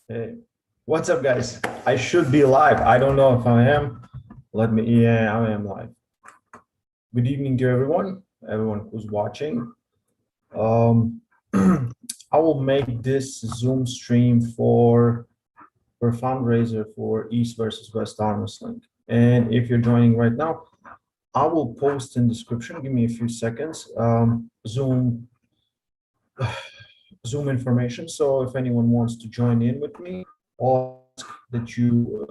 Hey, what's up, guys? I should be live. I don't know if I am. Yeah, I am live. Good evening to everyone who's watching. I will make this Zoom stream for Fundraiser for East versus West Armwrestling. And if you're joining right now, I will post in description. Give me a few seconds. Zoom information. So if anyone wants to join in with me, I'll ask that you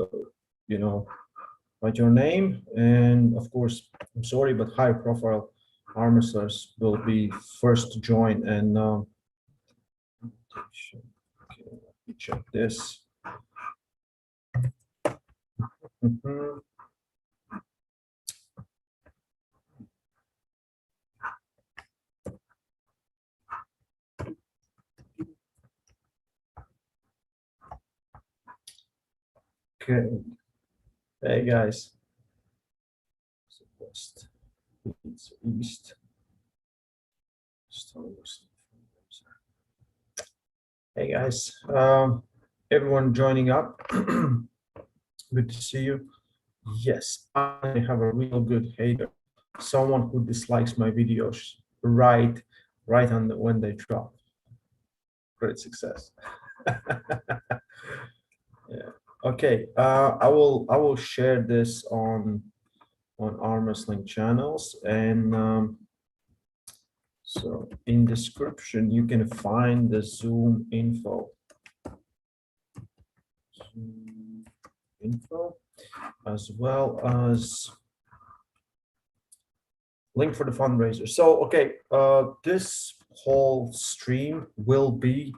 write your name. And of course, I'm sorry, but high profile arm wrestlers will be first to join. And okay, let me check this. Okay. Hey guys. West, East. Hey guys, everyone joining up. Good to see you. Yes, I have a real good hater, someone who dislikes my videos right on when they drop. Great success. Yeah. Okay. I will share this on arm wrestling channels, and so in description you can find the Zoom info. As well as link for the fundraiser. So okay, this whole stream will be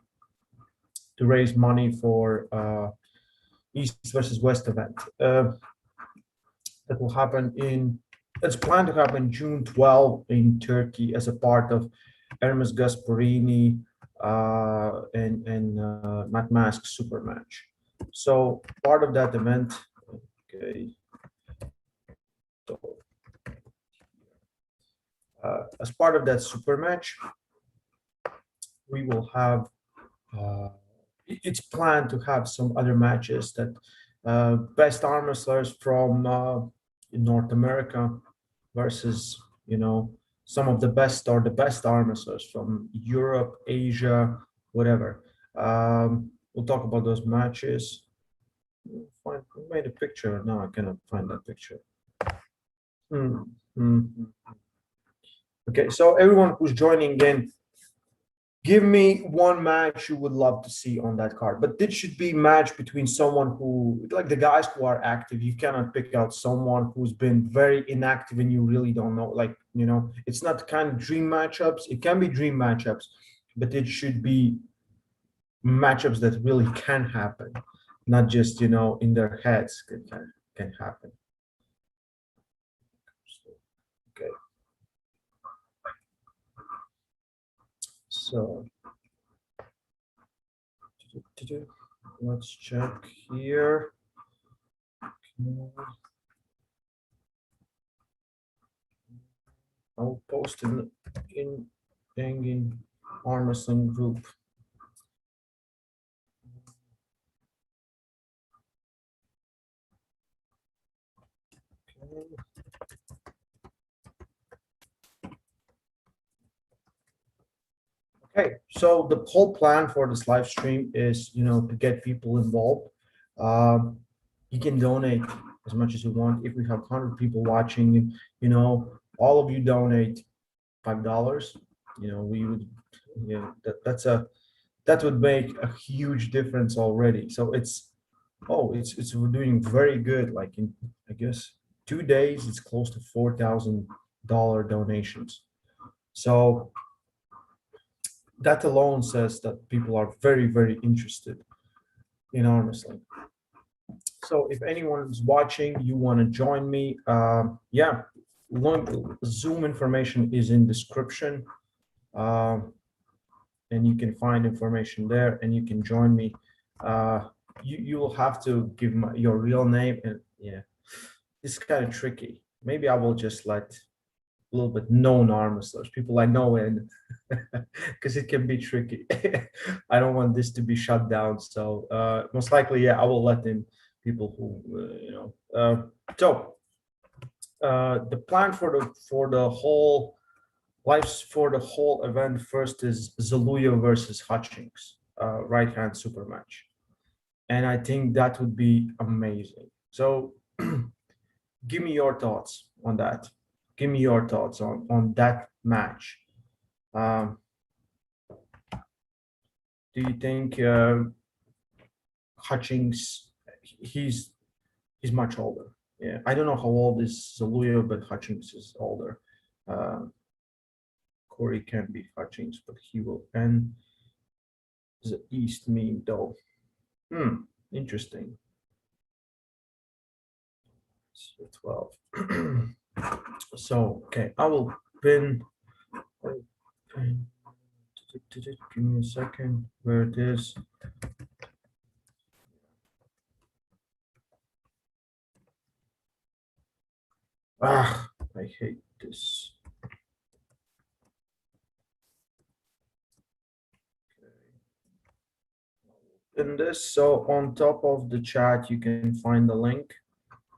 to raise money for East versus West event. That will happen it's planned to happen June 12 in Turkey as a part of Hermes Gasparini and Matt Mask super match. So part of that event, okay. So as part of that super match, we will have it's planned to have some other matches that best arm wrestlers from North America versus some of the best or the best arm wrestlers from Europe, Asia, whatever. We'll talk about those matches. I made a picture. No, I cannot find that picture. Okay, so everyone who's joining in, give me one match you would love to see on that card. But this should be match between someone who, like the guys who are active. You cannot pick out someone who's been very inactive and you really don't know. Like, it's not kind of dream matchups. It can be dream matchups, but it should be matchups that really can happen, not just, in their heads can happen. Okay. So let's check here. I'll post in arm wrestling group. Okay, so the whole plan for this live stream is, to get people involved. You can donate as much as you want. If we have 100 people watching, all of you donate $5. We would, that would make a huge difference already. So it's we're doing very good. Like in, I guess, 2 days, it's close to $4,000 donations. So that alone says that people are very, very interested in arm wrestling. So if anyone is watching, you want to join me, yeah, Zoom information is in description, and you can find information there, and you can join me. You will have to give your real name, and yeah, it's kind of tricky. Maybe I will just let little bit known arm wrestlers, people I know, and because it can be tricky. I don't want this to be shut down. So most likely, yeah, I will let in people who So the plan for the whole lives for the whole event first is Zaluya versus Hutchings, right hand super match, and I think that would be amazing. So give me your thoughts on that. Give me your thoughts on that match. Um, do you think Hutchings? He's much older. Yeah, I don't know how old is Zaluya, but Hutchings is older. Uh, Corey can be Hutchings, but he will end the East mean though. Interesting. So 12. So okay, I will pin. Give me a second. Where it is? Ah, I hate this. In this, so on top of the chat, you can find the link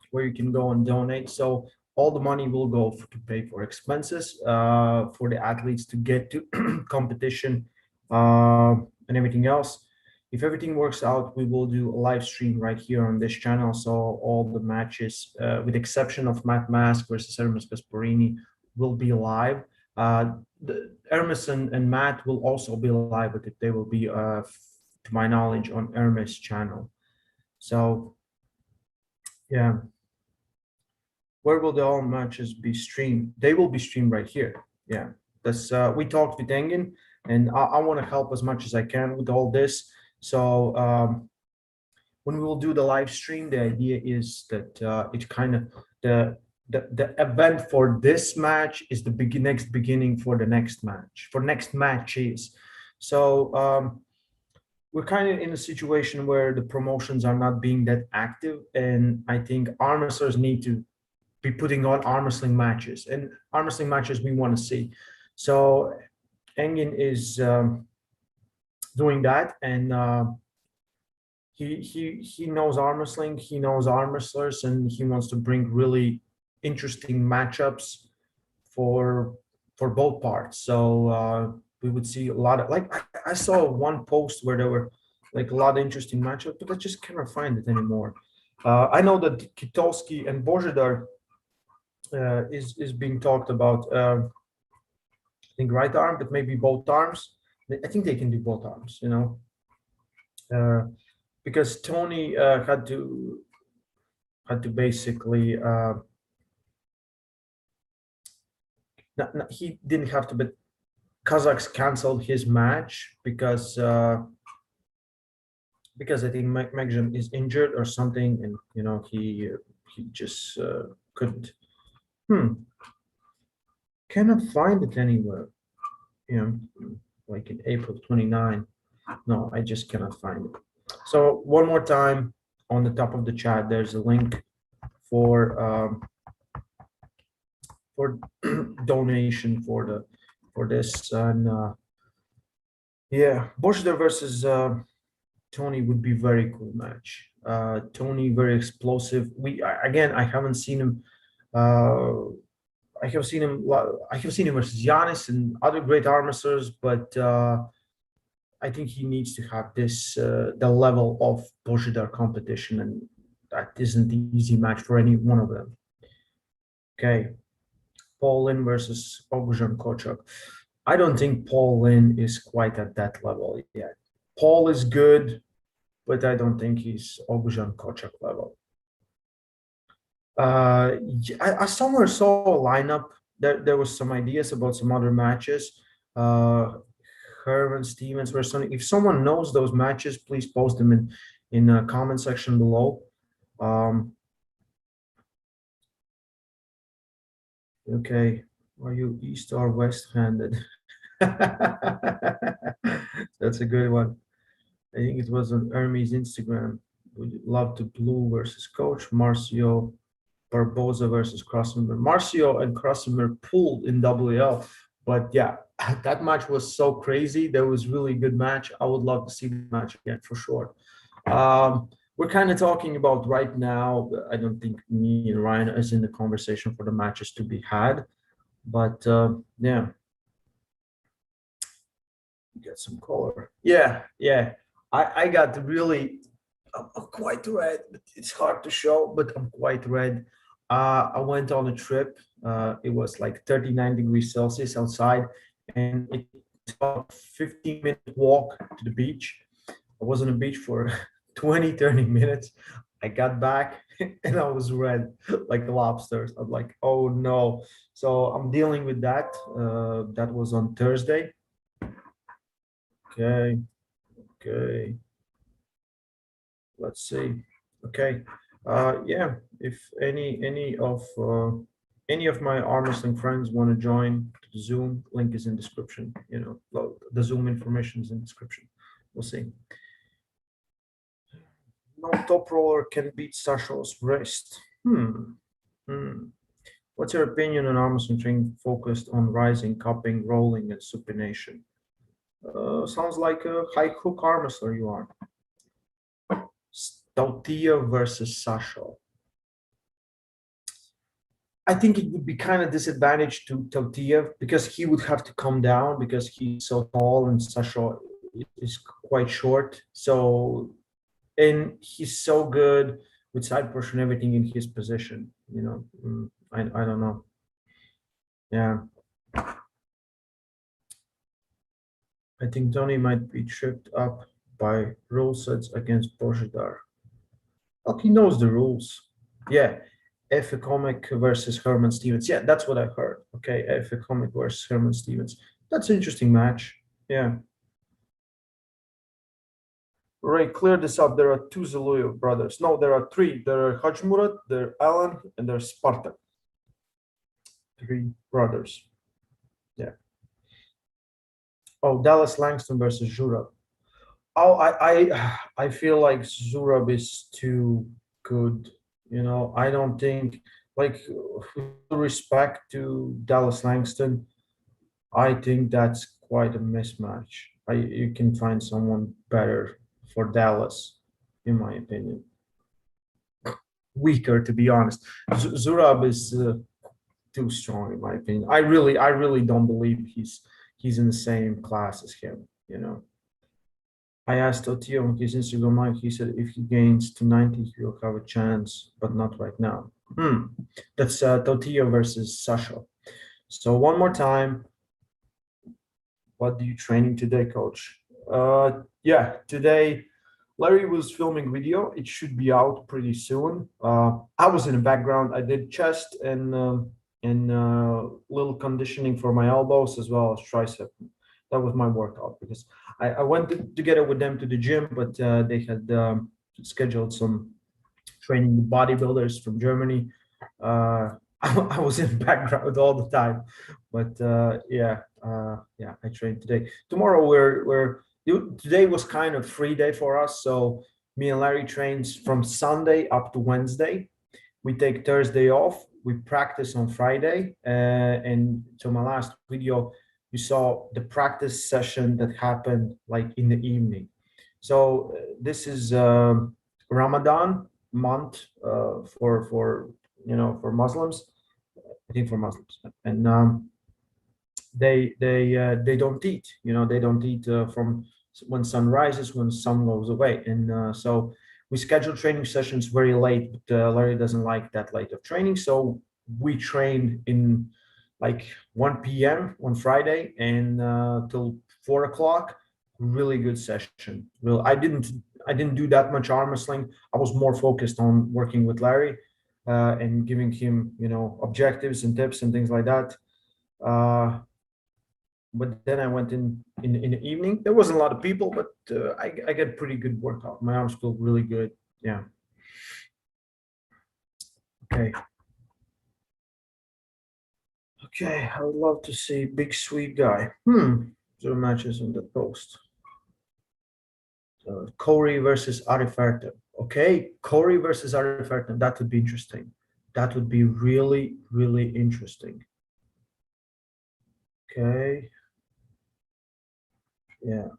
where you can go and donate. So all the money will go to pay for expenses for the athletes to get to competition and everything else. If everything works out, we will do a live stream right here on this channel. So all the matches, with the exception of Matt Mask versus Hermes Gasparini, will be live. Hermes and Matt will also be live, but they will be, to my knowledge, on Hermes channel. So yeah. Where will the all matches be streamed? They will be streamed right here. Yeah, that's we talked with Engin, and I want to help as much as I can with all this. So when we will do the live stream, the idea is that it kind of the event for this match is the next beginning for the next match, for next matches. So we're kind of in a situation where the promotions are not being that active, and I think arm wrestlers need to be putting on arm wrestling matches, and arm wrestling matches we want to see. So Engin is doing that, and he knows arm wrestling, he knows arm wrestlers, and he wants to bring really interesting matchups for both parts. So we would see a lot of, like, I saw one post where there were like a lot of interesting matchups, but I just cannot find it anymore. I know that Kitolski and Bozhidar is being talked about. I think right arm, but maybe both arms. I think they can do both arms, because Tony had to basically he didn't have to, but Kazakhs canceled his match because I think Megjan is injured or something, and he just couldn't. Cannot find it anywhere. Like in April 29. No, I just cannot find it. So one more time, on the top of the chat, there's a link for donation for this, and yeah, Boschder versus Tony would be very cool match. Tony very explosive. Again, I haven't seen him. I have seen him. I have seen him versus Giannis and other great arm wrestlers, but I think he needs to have this the level of Boschidar competition, and that isn't the easy match for any one of them. Okay, Paul Lynn versus Oguzhan Kochak. I don't think Paul Lynn is quite at that level yet. Paul is good, but I don't think he's Oguzhan Kochak level. I somewhere saw a lineup. There was some ideas about some other matches. Herman Stevens or something. If someone knows those matches, please post them in the comment section below. Okay, are you east or west-handed? That's a good one. I think it was on Ermi's Instagram. Would you love to blue versus coach Marcio Barboza versus Krasimir. Marcio and Krasimir pulled in WL, but yeah, that match was so crazy. That was really good match. I would love to see the match again for sure. We're kind of talking about right now. I don't think me and Ryan is in the conversation for the matches to be had, but yeah, get some color. Yeah, yeah. I got really, I'm quite red. It's hard to show, but I'm quite red. I went on a trip. It was like 39 degrees Celsius outside, and it's about 15-minute walk to the beach. I was on the beach for 20, 30 minutes. I got back and I was red like lobsters. I'm like, oh no. So I'm dealing with that. That was on Thursday. Okay, okay. Let's see. Okay. Yeah, if any of my arm wrestling friends want to join the Zoom, link is in description. The Zoom information is in description. We'll see. No top roller can beat Sasha's wrist. What's your opinion on arm wrestling training focused on rising, cupping, rolling, and supination? Sounds like a high hook arm wrestler you are. Tautia versus Sasha. I think it would be kind of disadvantage to Tautia because he would have to come down because he's so tall and Sasha is quite short. So, and he's so good with side push and everything in his position. I don't know. Yeah. I think Tony might be tripped up by rule sets against Božidar. Well, he knows the rules. Yeah. F. Comic versus Herman Stevens. Yeah, that's what I heard. Okay, F. Comic versus Herman Stevens. That's an interesting match. Yeah. Ray, clear this up. There are two Zeluyev brothers. No, there are three. There are Hajmurat, there are Alan, and there's Sparta. Three brothers. Yeah. Oh, Dallas Langston versus Zurab. Oh, I feel like Zurab is too good. I don't think, like, with respect to Dallas Langston, I think that's quite a mismatch. You can find someone better for Dallas, in my opinion. Weaker, to be honest. Zurab is too strong, in my opinion. I really don't believe he's in the same class as him. I asked Otio on his Instagram live. He said if he gains to 90, he'll have a chance, but not right now. That's Totio versus Sasha. So one more time, what do you training today, coach? Yeah, today Larry was filming video. It should be out pretty soon. I was in the background. I did chest and little conditioning for my elbows as well as tricep. That was my workout because I went together with them to the gym, but they had scheduled some training with bodybuilders from Germany. I was in the background all the time, but yeah, I trained today. Tomorrow today was kind of free day for us, so me and Larry trains from Sunday up to Wednesday. We take Thursday off. We practice on Friday, and so my last video, you saw the practice session that happened like in the evening. So this is Ramadan month for Muslims. I think for Muslims, and they don't eat. They don't eat from when sun rises, when sun goes away, and so we schedule training sessions very late. But Larry doesn't like that late of training, so we train in like 1 p.m. on Friday and till 4 o'clock. Really good session. Well, I didn't do that much arm wrestling. I was more focused on working with Larry and giving him, objectives and tips and things like that. But then I went in the evening. There wasn't a lot of people, but I get pretty good workout. My arms feel really good. Yeah. Okay. Okay, I would love to see big sweet guy. There are matches on the post. Corey versus Arif Ertem. Okay, Corey versus Arif Ertem. That would be interesting. That would be really, really interesting. Okay. Yeah.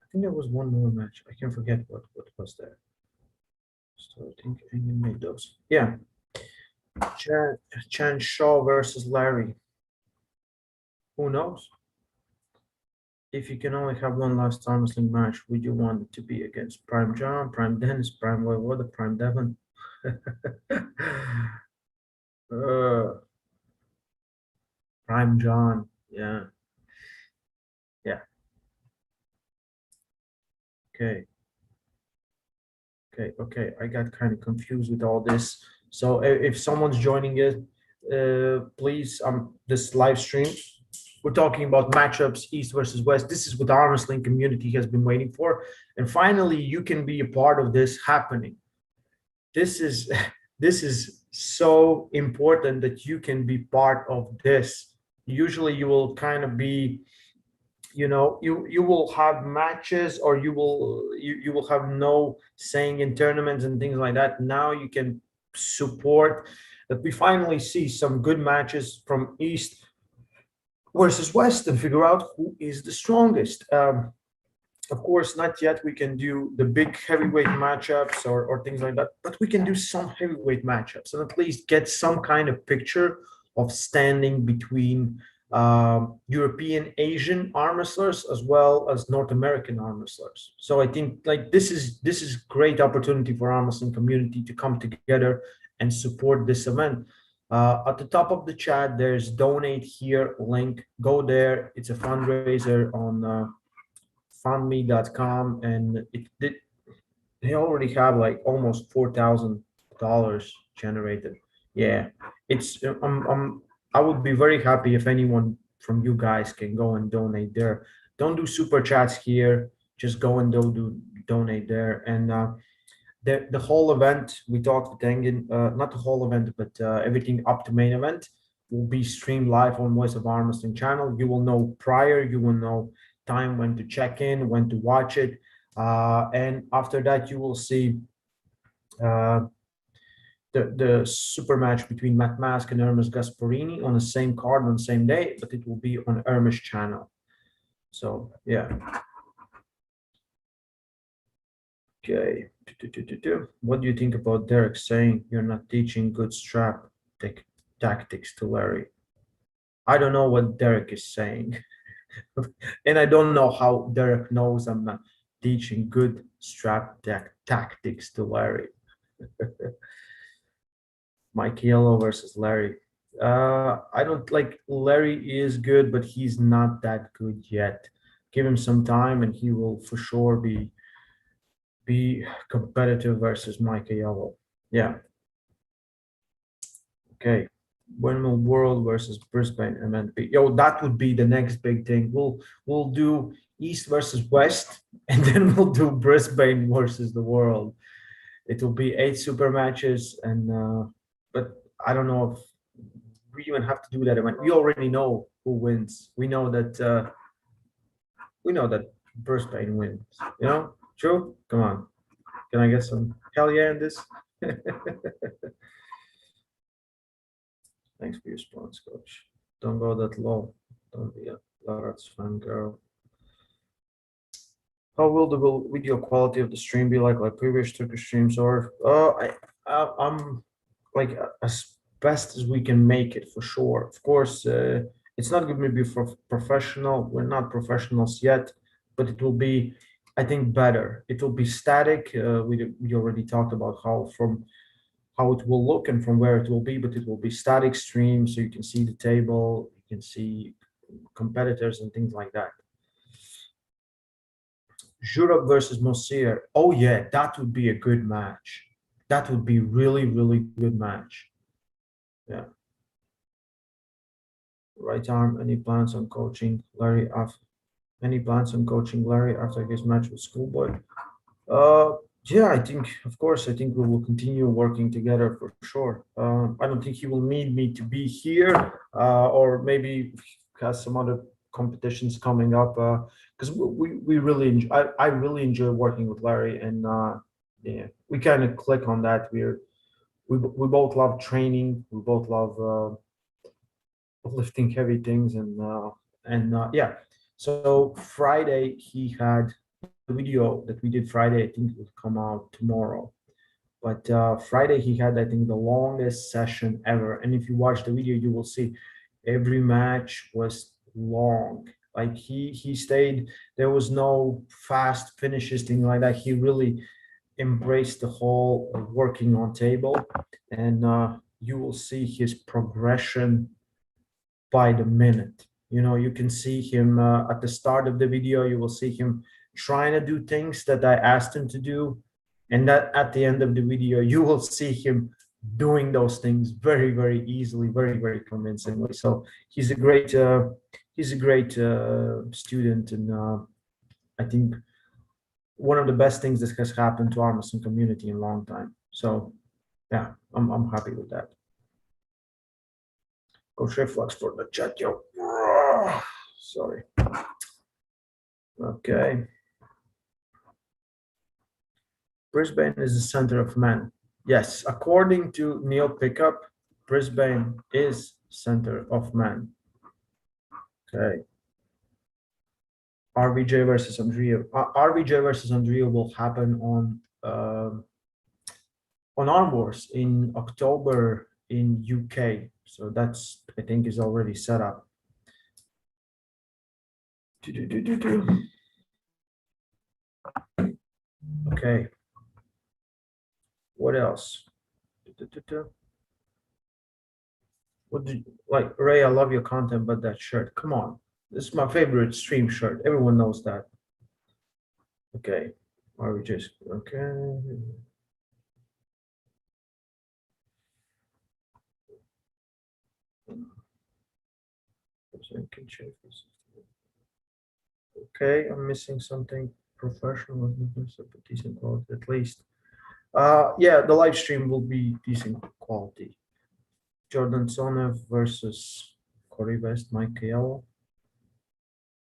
I think there was one more match. I can forget what was there. So I think I made those. Yeah. Chan Shaw versus Larry. Who knows? If you can only have one last Armwrestling match, would you want it to be against Prime John, Prime Dennis, Prime Voivode, Prime Devon? uh, Prime John. Yeah. Yeah. Okay. Okay. I got kind of confused with all this. So if someone's joining it, please, this live stream, we're talking about matchups, East versus West. This is what our wrestling community has been waiting for, and finally, you can be a part of this happening. This is this is so important that you can be part of this. Usually, you will kind of be, you will have matches, or you will have no saying in tournaments and things like that. Now you can support that. We finally see some good matches from East versus West and figure out who is the strongest. Of course, not yet we can do the big heavyweight matchups, or things like that, but we can do some heavyweight matchups and at least get some kind of picture of standing between European, Asian arm wrestlers as well as North American arm wrestlers. So I think like this is great opportunity for arm wrestling community to come together and support this event. At the top of the chat, there's donate here link. Go there. It's a fundraiser on fundme.com, and they already have like almost $4,000 generated. Yeah, it's I would be very happy if anyone from you guys can go and donate there. Don't do super chats here. Just go and do donate there. And the whole event we talked with Engin, not the whole event, but everything up to main event will be streamed live on Voice of Arm Wrestling channel. You will know prior. You will know time when to check in, when to watch it, and after that you will see uh, the super match between Matt Mask and Hermes Gasparini on the same card on the same day, but it will be on Hermes channel. So yeah. Okay. What do you think about Derek saying you're not teaching good strap tactics to Larry? I don't know what Derek is saying. And I don't know how Derek knows I'm not teaching good strap tactics to Larry. Mike Yellow versus Larry. I don't like Larry is good, but he's not that good yet. Give him some time, and he will for sure be competitive versus Mike Yellow. Yeah. Okay. When will World versus Brisbane event be? Yo, that would be the next big thing. We'll do East versus West, and then we'll do Brisbane versus the World. It will be 8 super matches, and but I don't know if we even have to do that event. We already know who wins. We know that Brisbane wins. True. Come on, can I get some hell yeah in this? Thanks for your response, coach. Don't go that low. Don't be a Lara's fan girl. How will the video quality of the stream be like previous Turkish streams? Or I'm like as best as we can make it for sure. Of course, it's not going to be for professional. We're not professionals yet, but it will be, I think, better. It will be static. We already talked about how it will look and from where it will be, but it will be static stream, so you can see the table, you can see competitors and things like that. Zhurab versus Mosir. Oh yeah, that would be a good match. That would be really, really good match. Yeah. Right arm. Any plans on coaching Larry after? Any plans on coaching Larry after his match with Schoolboy? Uh, yeah, I think, of course, I think we will continue working together for sure. I don't think he will need me to be here, or maybe has some other competitions coming up. Because we really enjoy, I really enjoy working with Larry, and yeah, we kind of click on that. we both love training. We both love lifting heavy things, and yeah. So Friday he had the video that we did Friday. I think it will come out tomorrow. But Friday he had, I think, the longest session ever. And if you watch the video, you will see every match was long. Like he stayed. There was no fast finishes, thing like that. He really embraced the whole working on table, and you will see his progression by the minute. You know, you can see him at the start of the video. You will see him trying to do things that I asked him to do, and that at the end of the video, you will see him doing those things very, very easily, very, very convincingly. So he's a great student, and I think one of the best things that has happened to our Muslim community in a long time. So yeah, I'm happy with that. Coach Reflux for the chat, yo. Sorry. Okay. Brisbane is the center of man. Yes, according to Neil Pickup, Brisbane is center of man. Okay. RVJ versus Andrea. RVJ versus Andrea will happen on Arm Wars in October in UK. So that's, I think, is already set up. Okay. What else? What did like Ray? I love your content, but that shirt. Come on, this is my favorite stream shirt. Everyone knows that. Okay. Are we just okay? Okay, I'm missing something. Professional, decent quality at least. Yeah, the live stream will be decent quality. Jordan Sonev versus Corey West, Mike Aiello.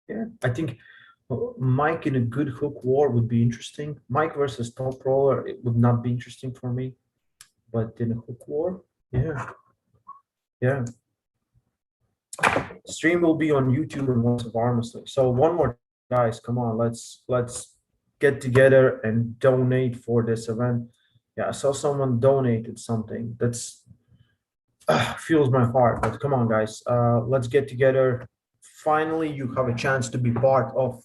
Yeah, I think Mike in a good hook war would be interesting. Mike versus Top Roller, it would not be interesting for me, but in a hook war, yeah, yeah. Stream will be on YouTube and Voice of Armwrestling. So one more, guys, come on, let's get together and donate for this event. Yeah, I saw someone donated something. That's fuels my heart. But come on, guys, let's get together. Finally, you have a chance to be part of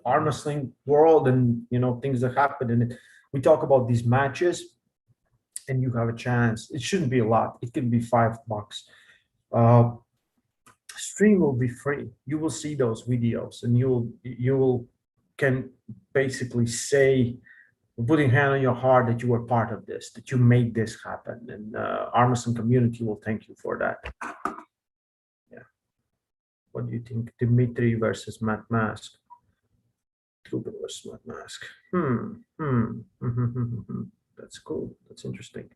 arm wrestling world, and you know things that happen in it. We talk about these matches, and you have a chance. It shouldn't be a lot. It can be $5. Stream will be free. You will see those videos, and you will can basically say, putting hand on your heart, that you were part of this, that you made this happen, and arm wrestling community will thank you for that. Yeah. What do you think? Dimitri versus Matt Mask. Trooper versus Matt Mask. That's cool. That's interesting.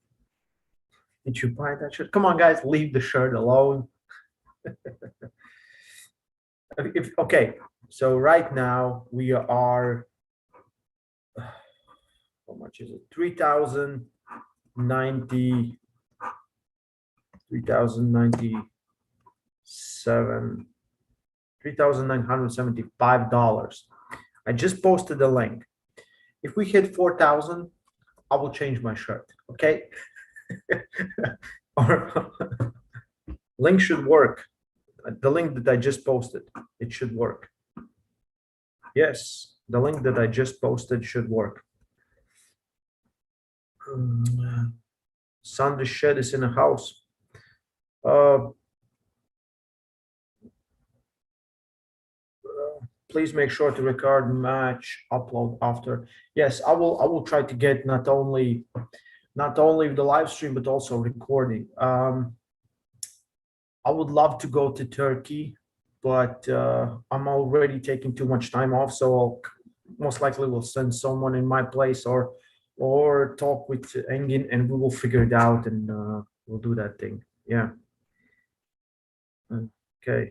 Did you buy that shirt? Come on, guys, leave the shirt alone. Okay, so right now we are, how much is it? 3,090, 3,097, $3,975. I just posted the link. If we hit 4,000, I will change my shirt. Okay. Link should work. The link that I just posted, it should work. Yes, the link that I just posted should work. Sandra Shed is in a house. Please make sure to record match upload after. Yes, I will try to get not only the live stream but also recording. I would love to go to Turkey, but I'm already taking too much time off, so I'll most likely will send someone in my place or talk with Engin, and we will figure it out, and we'll do that thing. Yeah. Okay.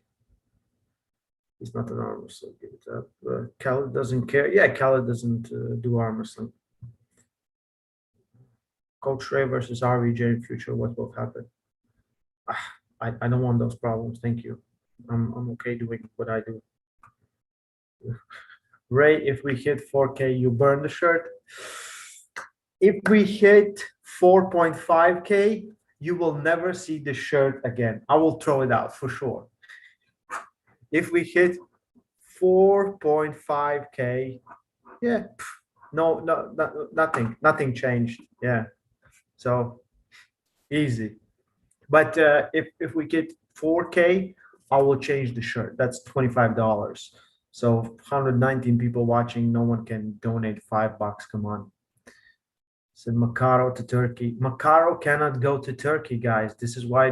He's not an arm wrestler. Give it up. Khaled doesn't care. Yeah, Khaled doesn't do arm wrestling. Coach Ray versus RVJ in future, what will happen? I don't want those problems. Thank you. I'm okay doing what I do. Ray, if we hit 4K, you burn the shirt. If we hit 4.5K, you will never see the shirt again. I will throw it out for sure. If we hit 4.5K, yeah, no, nothing changed. Yeah, so easy. But if we get 4K, I will change the shirt. That's $25. So 119 people watching, no one can donate $5. Come on. Said Makaro to Turkey. Makaro cannot go to Turkey, guys. This is why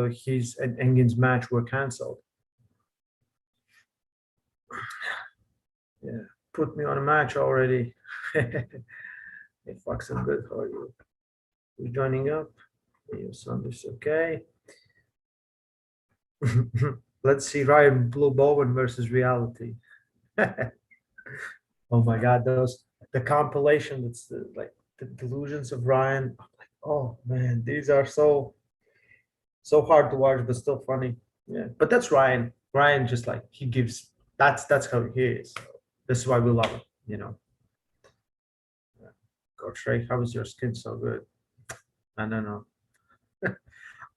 his and Engin's match were canceled. Yeah, put me on a match already. Hey, Fox, I'm good. How are you? Who's joining up? Your son is okay. Let's see Ryan Blue Bowen versus reality. Oh my God, the compilation. That's like the delusions of Ryan. I'm like, oh man, these are so hard to watch, but still funny. Yeah, but that's Ryan. Ryan just like he gives. That's how he is. So this is why we love him. You know. Yeah. Coach Ray, how is your skin so good? I don't know.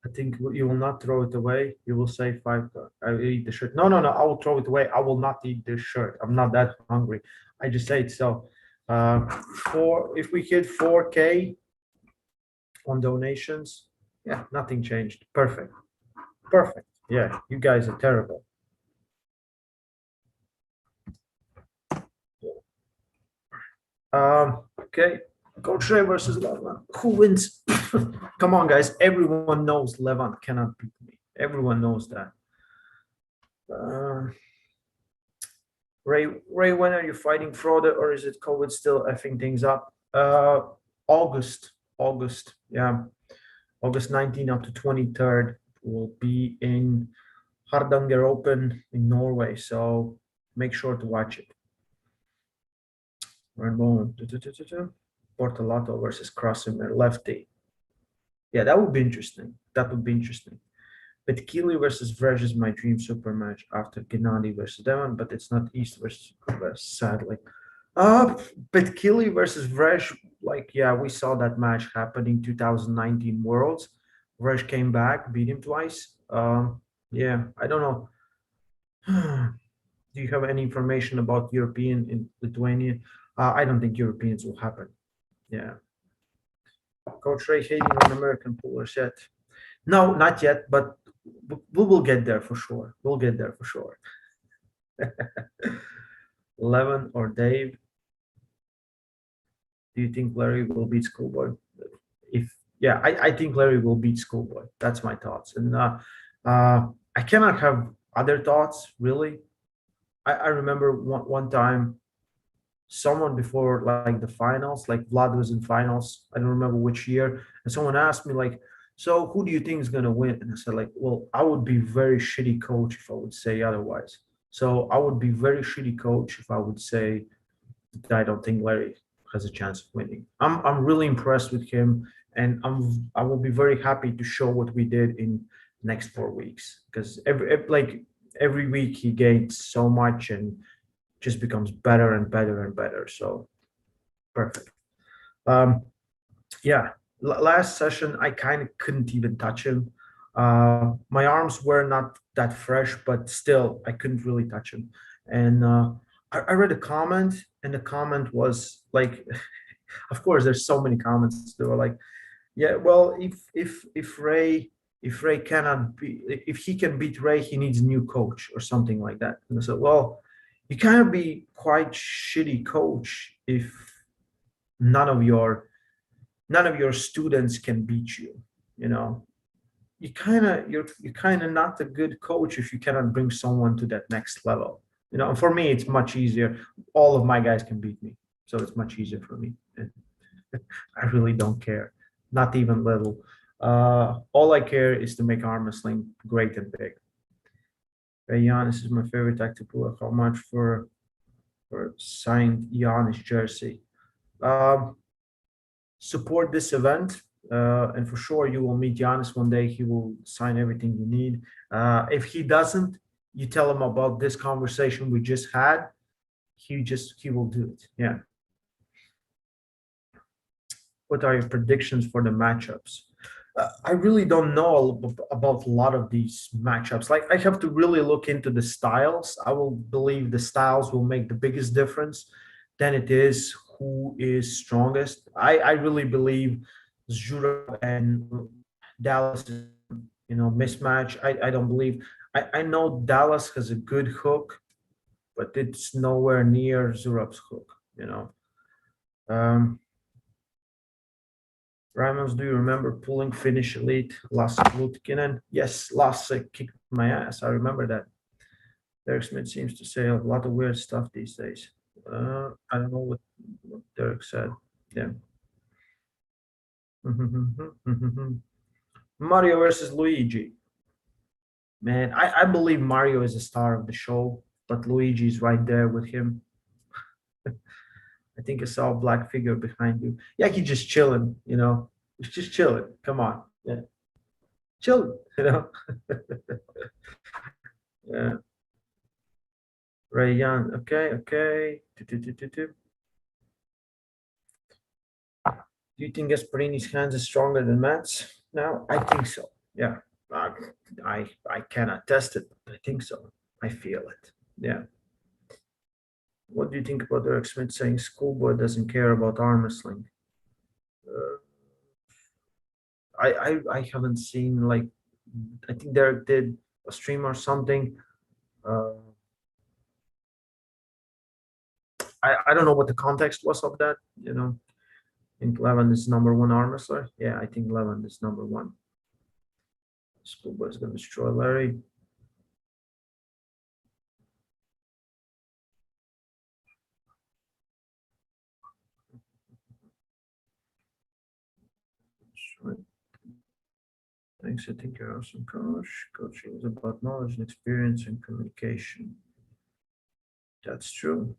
I think you will not throw it away. You will say five. I will eat the shirt. No, no, no. I will throw it away. I will not eat this shirt. I'm not that hungry. I just ate. So, if we hit 4K on donations, yeah, nothing changed. Perfect. Perfect. Yeah, you guys are terrible. Okay. Coach Ray versus Levan. Who wins? Come on, guys. Everyone knows Levan cannot beat me. Everyone knows that. Ray, when are you fighting Frode, or is it COVID still effing things up? August, yeah, August 19th up to 23rd will be in Hardanger Open in Norway. So make sure to watch it. Rainbow, Portolato versus Krasimir, lefty. Yeah, that would be interesting. That would be interesting. But Keely versus Vrij is my dream super match after Gennady versus Devon, but it's not East versus West, sadly. But Keely versus Vrij, like, yeah, we saw that match happen in 2019 Worlds. Vrij came back, beat him twice. Yeah, I don't know. Do you have any information about European in Lithuania? I don't think Europeans will happen. Yeah. Coach Ray hating on American pullers yet? No, not yet, but we will get there for sure. We'll get there for sure. Levin or Dave, do you think Larry will beat Schoolboy? If yeah, I think Larry will beat Schoolboy. That's my thoughts. And I cannot have other thoughts really. I remember one time someone before like the finals, like Vlad was in finals. I don't remember which year, and someone asked me like, "So who do you think is gonna win?" And I said like, "Well, I would be very shitty coach if I would say otherwise. So I would be very shitty coach if I would say that I don't think Larry has a chance of winning. I'm really impressed with him, and I will be very happy to show what we did in next 4 weeks because every week he gains so much and just becomes better and better and better. So perfect. Um, yeah, last session I kind of couldn't even touch him. My arms were not that fresh, but still I couldn't really touch him. And I read a comment, and the comment was like, of course, there's so many comments. They were like, yeah, well, if Ray cannot be, if he can beat Ray, he needs a new coach or something like that. And I said, well, you kind of be quite shitty coach if none of your students can beat you. You know, you're kind of not a good coach if you cannot bring someone to that next level. You know, and for me, it's much easier. All of my guys can beat me, so it's much easier for me. And I really don't care, not even little. All I care is to make arm wrestling great and big. Giannis is my favorite active puller. How much for signed Giannis jersey? Um, support this event. And for sure, you will meet Giannis one day. He will sign everything you need. If he doesn't, you tell him about this conversation we just had. He will do it. Yeah. What are your predictions for the matchups? I really don't know about a lot of these matchups. Like, I have to really look into the styles. I will believe the styles will make the biggest difference than it is who is strongest. I really believe Zurab and Dallas, mismatch. I don't believe. I know Dallas has a good hook, but it's nowhere near Zurab's hook. Um, Ramos, do you remember pulling finish elite Lasse Lutkinen? Yes, Lasse kicked my ass. I remember that. Derek Smith seems to say a lot of weird stuff these days. I don't know what Derek said. Yeah. Mario versus Luigi. Man, I believe Mario is the star of the show, but Luigi is right there with him. I think I saw a black figure behind you. Yeah, he's just chilling. He's just chilling. Come on. Yeah. Chilling. Yeah. Ray Young. Okay. Do you think Gasparini's hands are stronger than Matt's now? I think so. Yeah. I cannot test it, but I think so. I feel it. Yeah. What do you think about Derek Smith saying Schoolboy doesn't care about arm wrestling? I haven't seen, like, I think Derek did a stream or something. I don't know what the context was of that. I think Levin is number one arm wrestler. Yeah, I think Levin is number one. Schoolboy is going to destroy Larry. Thanks. I think you're awesome, coach. Coaching is about knowledge and experience and communication. That's true.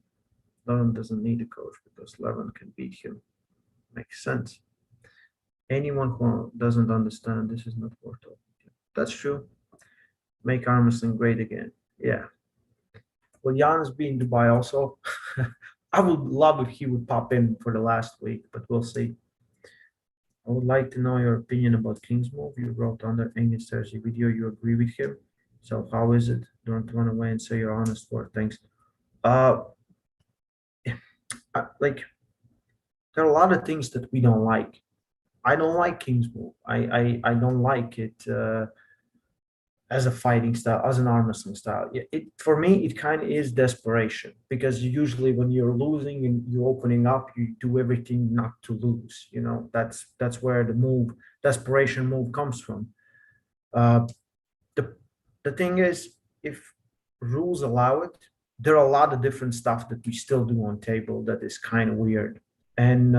Levin doesn't need a coach because Levin can beat him. Makes sense. Anyone who doesn't understand this is not worth talking to. That's true. Make arm wrestling great again. Yeah. Will Giannis be in Dubai also? I would love if he would pop in for the last week, but we'll see. I would like to know your opinion about King's move. You wrote under Angus Thursday video you agree with him. So how is it? Don't run away and say your honest word. Thanks. Like, there are a lot of things that we don't like. I don't like King's move. I don't like it as a fighting style, as an arm wrestling style. For me, it kind of is desperation, because usually when you're losing and you're opening up, you do everything not to lose. That's where the desperation move comes from. The thing is, if rules allow it, there are a lot of different stuff that we still do on table that is kind of weird. And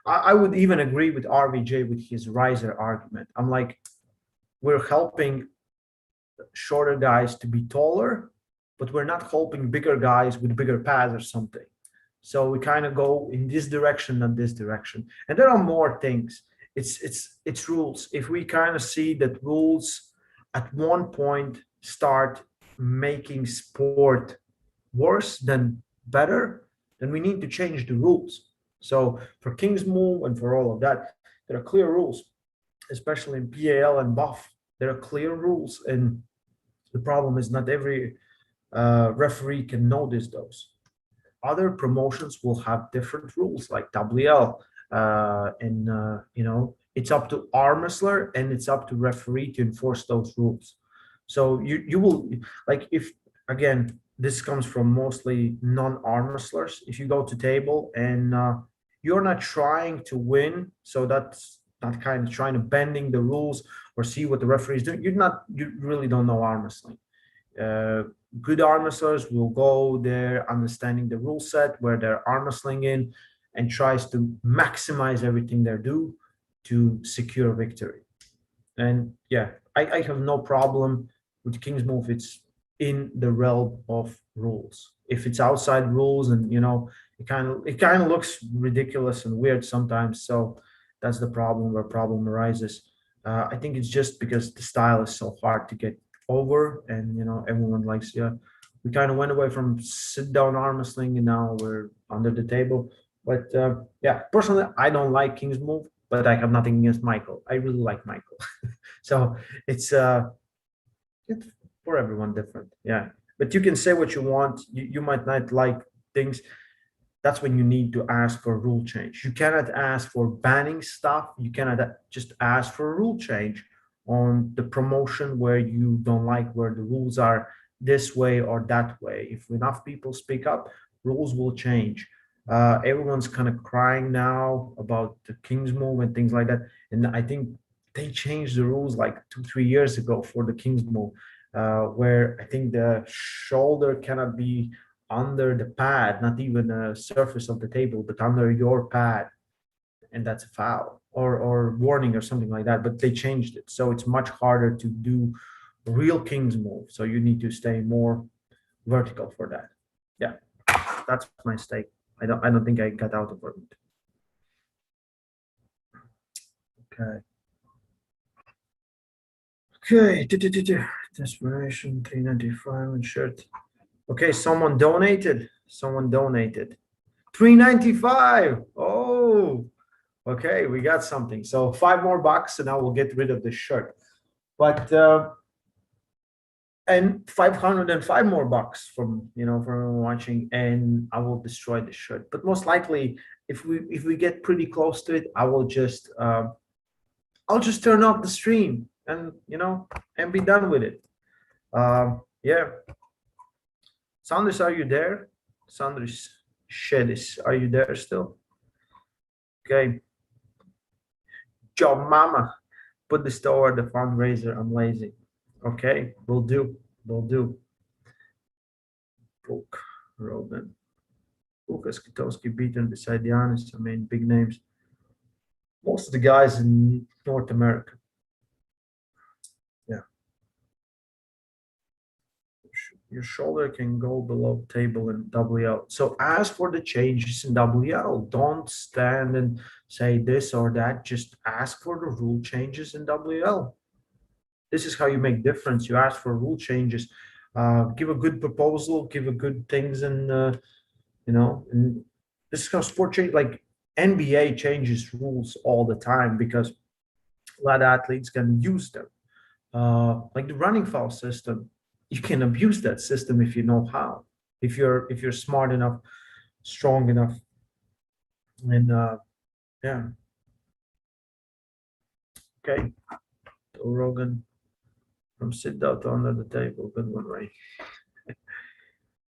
I would even agree with RVJ with his riser argument. I'm like, we're helping shorter guys to be taller, but we're not helping bigger guys with bigger pads or something. So we kind of go in this direction, not this direction. And there are more things. It's rules. If we kind of see that rules at one point start making sport worse than better, then we need to change the rules. So for King's Move and for all of that, there are clear rules, especially in PAL and Buff. There are clear rules, and the problem is not every referee can notice those. Other promotions will have different rules, like WL, and it's up to arm wrestler and it's up to referee to enforce those rules. So you will, like, if again, this comes from mostly non-arm wrestlers. If you go to table and you're not trying to win, so that's not kind of trying to bending the rules or see what the referee is doing, you really don't know arm wrestling. Good arm wrestlers will go there understanding the rule set where they're arm wrestling in and tries to maximize everything they do to secure victory. And yeah, I have no problem with King's move. It's in the realm of rules. If it's outside rules, and it kind of looks ridiculous and weird sometimes. So that's the problem where problem arises. I think it's just because the style is so hard to get over, and everyone likes. Yeah, we kind of went away from sit down arm wrestling, and now we're under the table. But yeah, personally, I don't like King's Move, but I have nothing against Michael. I really like Michael. So it's for everyone different. Yeah, but you can say what you want. You might not like things. That's when you need to ask for a rule change. You cannot ask for banning stuff. You cannot just ask for a rule change on the promotion where you don't like, where the rules are this way or that way. If enough people speak up, rules will change. Everyone's kind of crying now about the King's Move and things like that. And I think they changed the rules like 2, 3 years ago for the King's Move, where I think the shoulder cannot be under the pad, not even the surface of the table, but under your pad, and that's a foul or warning or something like that. But they changed it, so it's much harder to do real King's Move. So you need to stay more vertical for that. Yeah, that's my stake. I don't think I got out of it. Okay. Okay. Desperation 395 and shirt. Okay, someone donated. Someone donated. 395. Oh, okay, we got something. So $5 more, and I will get rid of this shirt. But and 505 more bucks from watching, and I will destroy the shirt. But most likely, if we get pretty close to it, I'll just turn off the stream and be done with it. Yeah. Sanders, are you there? Sanders Shedis, are you there still? Okay. Joe Mama, put this toward the fundraiser. I'm lazy. Okay, will do. Will do. Book, Rogan. Lucas Kitowski beaten beside Giannis. I mean, big names. Most of the guys in North America. Yeah. Your shoulder can go below table in WL. So ask for the changes in WL. Don't stand and say this or that. Just ask for the rule changes in WL. This is how you make difference. You ask for rule changes. Give a good proposal. Give a good things, and and this is how sport change. Like NBA changes rules all the time because a lot of athletes can use them. Like the running foul system, you can abuse that system if you know how. If you're smart enough, strong enough, and yeah. Okay, so Rogan from sit down to under the table. Good one, Ray.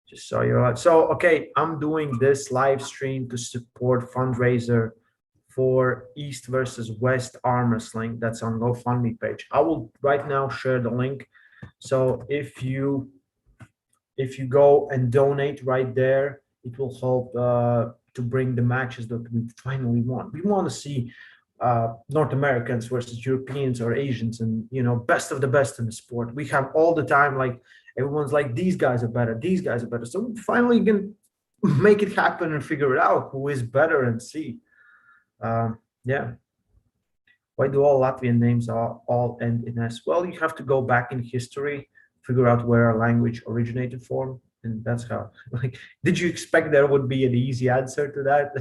Just saw you out. So okay, I'm doing this live stream to support fundraiser for East versus West arm wrestling. That's on GoFundMe page. I will right now share the link. So if you go and donate right there, it will help to bring the matches that we finally want. We want to see North Americans versus Europeans or Asians, and best of the best in the sport. We have all the time, like everyone's like, these guys are better, these guys are better. So we finally can make it happen and figure it out who is better and see. Yeah. Why do all Latvian names all end in S? Well, you have to go back in history, figure out where our language originated from, and that's how. Like, did you expect there would be an easy answer to that?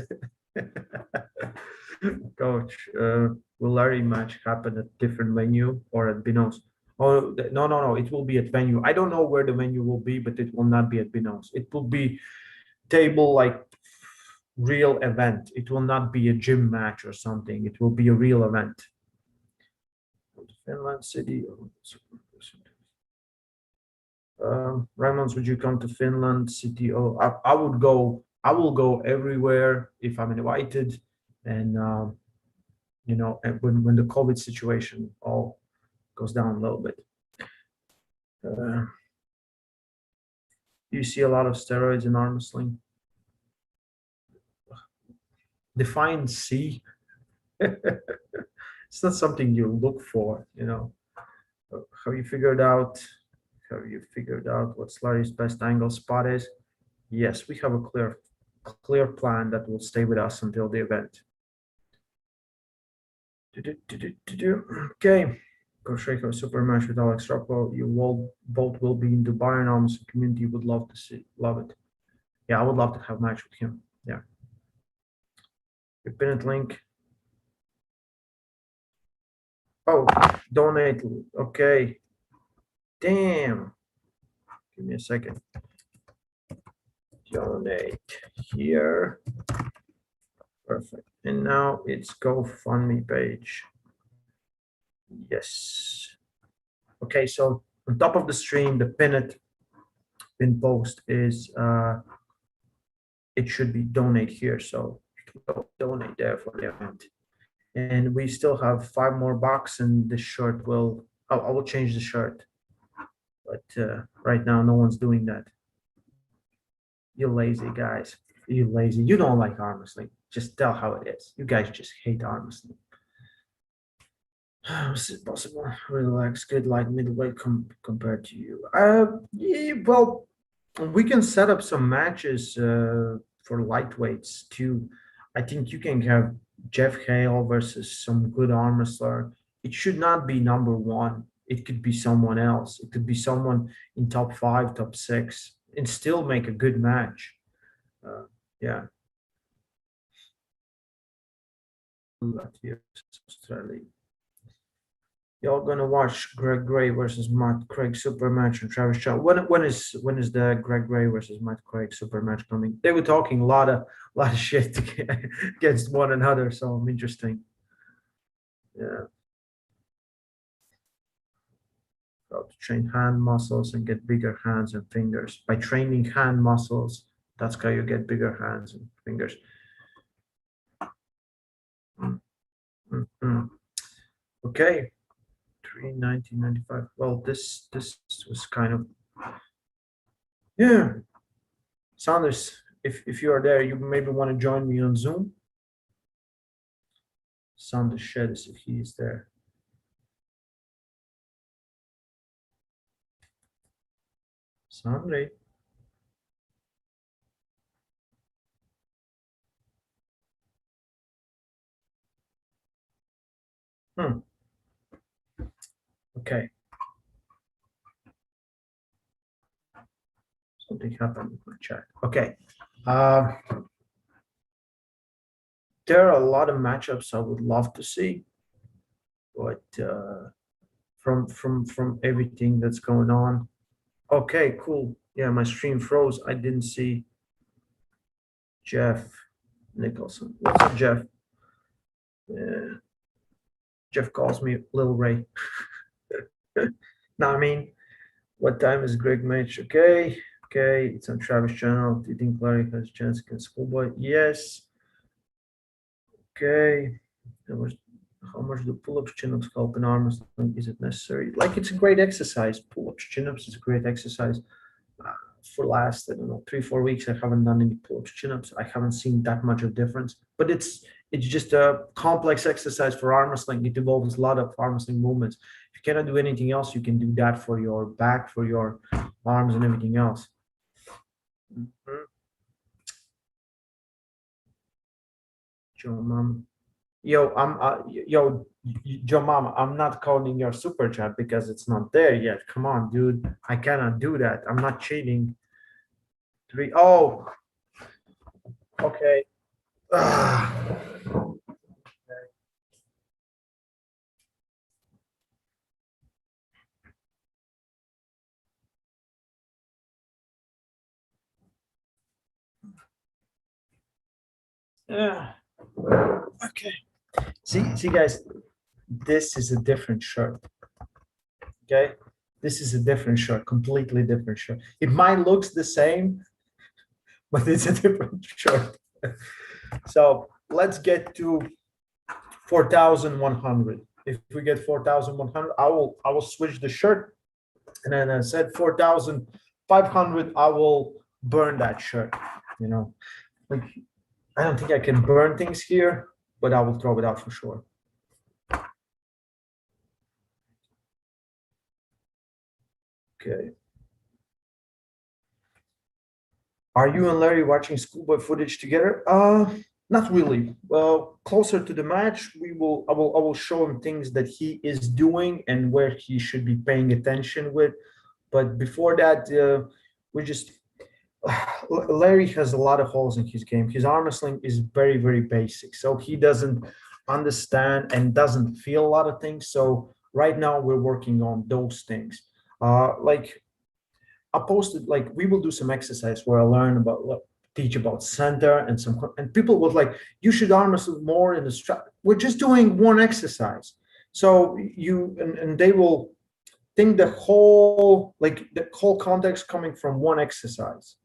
Coach, will Larry match happen at different venue or at Binos? Oh, no. It will be at venue. I don't know where the venue will be, but it will not be at Binos. It will be table like real event. It will not be a gym match or something. It will be a real event. Finland City. Raymond, would you come to Finland City? Oh, I would go. I will go everywhere if I'm invited, and and when the COVID situation all goes down a little bit. You see a lot of steroids in arm wrestling. Define C. It's not something you look for, how you figure it out. Have you figured out what Larry's best angle spot is? Yes, we have a clear plan that will stay with us until the event. Okay. Crochet a super match with Alex Rocco. You will both will be in Dubai, and almost the community would love to love it. Yeah, I would love to have a match with him. Yeah. Your pinned link. Oh, donate. Okay. Damn. Give me a second. Donate here. Perfect. And now it's GoFundMe page. Yes. Okay, so on top of the stream, the pin post is it should be donate here. So donate there for the event. And we still have 5 more bucks, and the shirt will I will change the shirt. But right now no one's doing that. You lazy guys. You lazy. You don't like arm wrestling. Just tell how it is. You guys just hate arm wrestling. Is it possible? Relax, good light middleweight compared to you. Yeah, well, we can set up some matches for lightweights too. I think you can have Jeff Hale versus some good arm wrestler. It should not be number 1. It could be someone else. It could be someone in top 5, top 6, and still make a good match. Yeah. Latvia versus Australia. Y'all gonna watch Greg Gray versus Matt Craig super match and Travis Shaw. When is the Greg Gray versus Matt Craig super match coming? They were talking a lot of shit against one another, so I'm interesting. Yeah. How to train hand muscles and get bigger hands and fingers. By training hand muscles, that's how you get bigger hands and fingers. Okay. 1995. Well, this was kind of, yeah. Saunders, if you are there, you maybe want to join me on Zoom. Saunders Sheds, if he is there. Sandre. Okay. Something happened with my chat. Okay. There are a lot of matchups I would love to see, but from everything that's going on. Okay, cool. Yeah, my stream froze. I didn't see Jeff Nicholson. What's up, Jeff? Yeah. Jeff calls me Lil Ray. No, I mean, what time is Greg match? Okay, it's on Travis channel. Do you think Larry has a chance against Schoolboy? Yes. Okay. How much do pull-ups, chin-ups help in arm wrestling? Is it necessary? Like, it's a great exercise. Pull-ups, chin-ups is a great exercise. For last, I don't know, 3-4 weeks, I haven't done any pull-ups, chin-ups. I haven't seen that much of difference. But it's just a complex exercise for arm wrestling. It involves a lot of arm wrestling movements. If you cannot do anything else, you can do that for your back, for your arms, and everything else. Joe Mom. Yo, Joe Mama, I'm not calling your super chat because it's not there yet. Come on, dude. I cannot do that. I'm not cheating. 3. Oh, okay. Yeah. Okay. See, guys, this is a different shirt. Okay, this is a different shirt, completely different shirt. It might looks the same, but it's a different shirt. So let's get to 4,100. If we get 4,100, I will switch the shirt, and then I said 4,500. I will burn that shirt. You know, like, I don't think I can burn things here, but I will throw it out for sure. Okay. Are you and Larry watching schoolboy footage together? Not really. Well, closer to the match, I will show him things that he is doing and where he should be paying attention with. But before that, we just Larry has a lot of holes in his game. His arm wrestling is very, very basic. So he doesn't understand and doesn't feel a lot of things. So right now we're working on those things. Like I posted, like we will do some exercise where I learn about teach about center and some, and people would like, you should arm wrestle more in the strap. We're just doing one exercise. So and they will think the whole context coming from one exercise.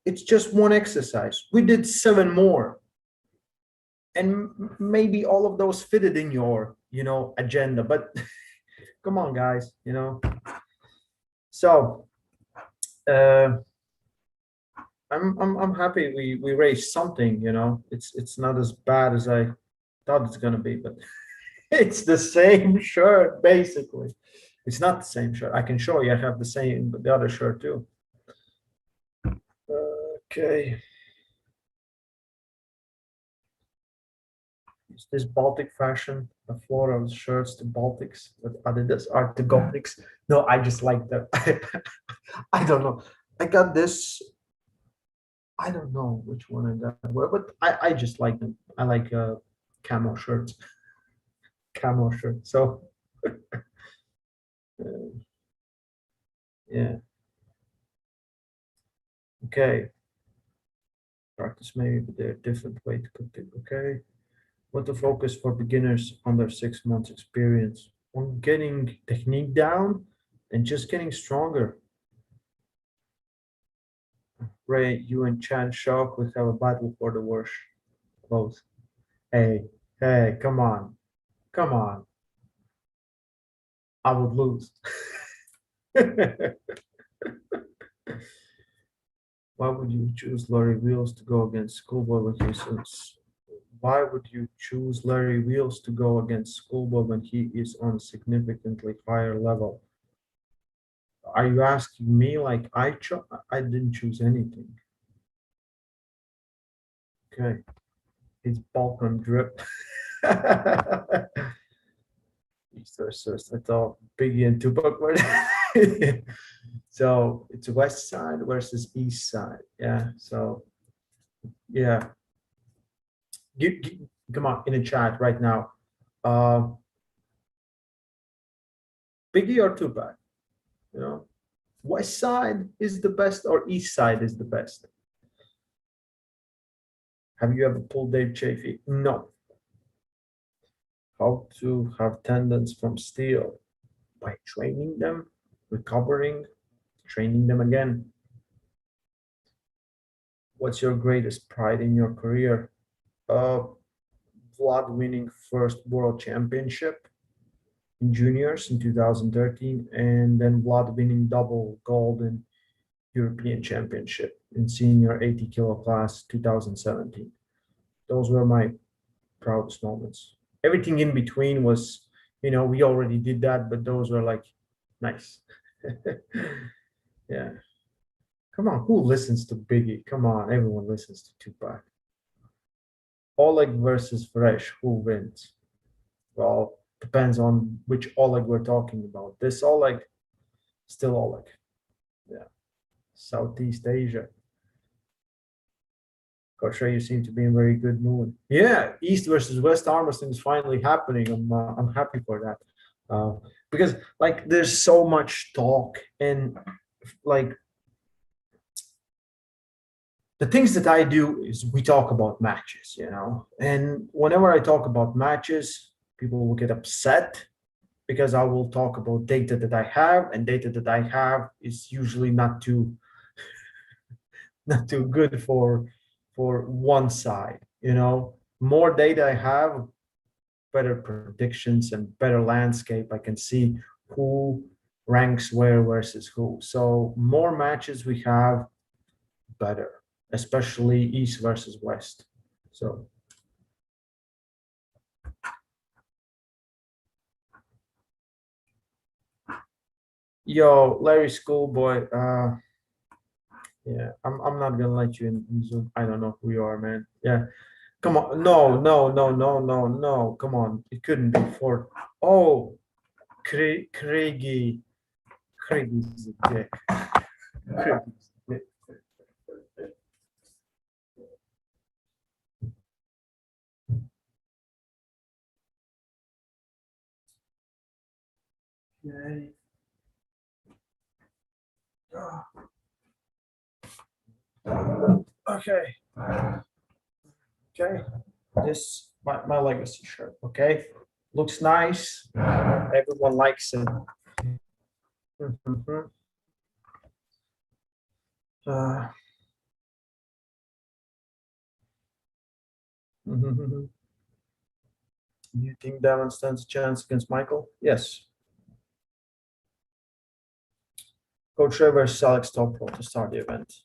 It's just one exercise. We did 7 more. And maybe all of those fitted in your, agenda, but come on, guys. So uh, I'm happy we raised something. It's not as bad as I thought it's gonna be, but it's the same shirt, basically. It's not the same shirt. I can show you I have the other shirt too. Okay. Is this Baltic fashion? The floral shirts, the Baltics, but Adidas are the Gothics. No, I just like them. I don't know. I got this. I don't know which one I got, but I just like them. I like camo shirts, camo shirts. So uh, yeah, okay. Practice maybe, but there are different way to put it. Okay, what to focus for beginners under 6 months experience on getting technique down and just getting stronger. Ray, you and Chan Shock would have a battle for the worst clothes. Hey, hey, come on, come on. I would lose. Why would you choose Larry Wheels to go against Schoolboy when he's why would you choose Larry Wheels to go against Schoolboy when he is on a significantly higher level? Are you asking me like I didn't choose anything. Okay. It's Balkan drip. East versus I thought Biggie and Tupac were so it's west side versus east side. Yeah. So yeah. Come on in the chat right now. Uh Biggie or Tupac? You know, west side is the best or east side is the best? Have you ever pulled Dave Chaffee? No. How to have tendons from steel? By training them, recovering, training them again. What's your greatest pride in your career? Vlad winning first world championship in juniors in 2013, and then Vlad winning double gold in European championship in senior 80 kilo class 2017. Those were my proudest moments. Everything in between was, we already did that, but those were like nice. Yeah. Come on, who listens to Biggie? Come on, everyone listens to Tupac. Oleg versus Fresh, who wins? Well, depends on which Oleg we're talking about. This Oleg, still Oleg. Yeah. Southeast Asia. Coach Ray, you seem to be in very good mood. Yeah, East versus West arm wrestling is finally happening. I'm happy for that. Because like there's so much talk and like the things that I do is we talk about matches. And whenever I talk about matches, people will get upset because I will talk about data that I have, and data that I have is usually not too good for one side. More data I have, better predictions and better landscape. I can see who ranks where versus who. So more matches we have, better, especially East versus West. So Yo, Larry Schoolboy. Yeah, I'm not gonna let you in Zoom. I don't know who you are, man. Yeah, come on. No, no, no, no, no, no. Come on. It couldn't be for. Oh, Craigie. Craigie's a dick. Craigie's a dick. Okay. Okay. Okay. This my legacy shirt. Okay. Looks nice. Everyone likes it. Mhm. Uh, mhm. Do you think Devon stands a chance against Michael? Yes. Coach Ray versus Alex Topro to start the event.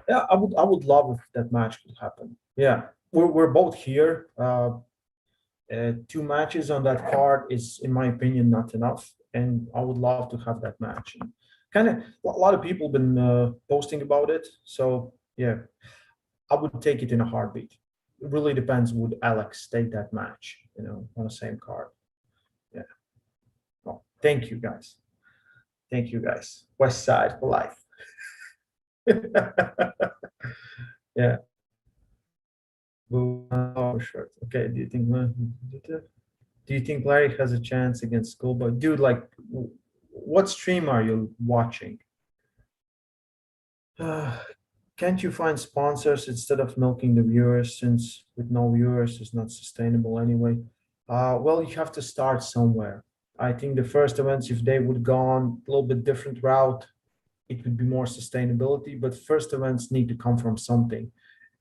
Yeah, I would love if that match could happen. Yeah, we're both here. Two matches on that card is, in my opinion, not enough, and I would love to have that match. And kind of a lot of people been posting about it, so yeah, I would take it in a heartbeat. It really depends, would Alex take that match, on the same card. Yeah. Well, thank you guys. Thank you guys. West Side for life. Yeah. Oh, sure. Okay. Do you think Larry has a chance against Schoolboy? Dude, like, what stream are you watching? Uh, can't you find sponsors instead of milking the viewers, since with no viewers it's not sustainable anyway? Well, you have to start somewhere. I think the first events, if they would go on a little bit different route, it would be more sustainability, but first events need to come from something.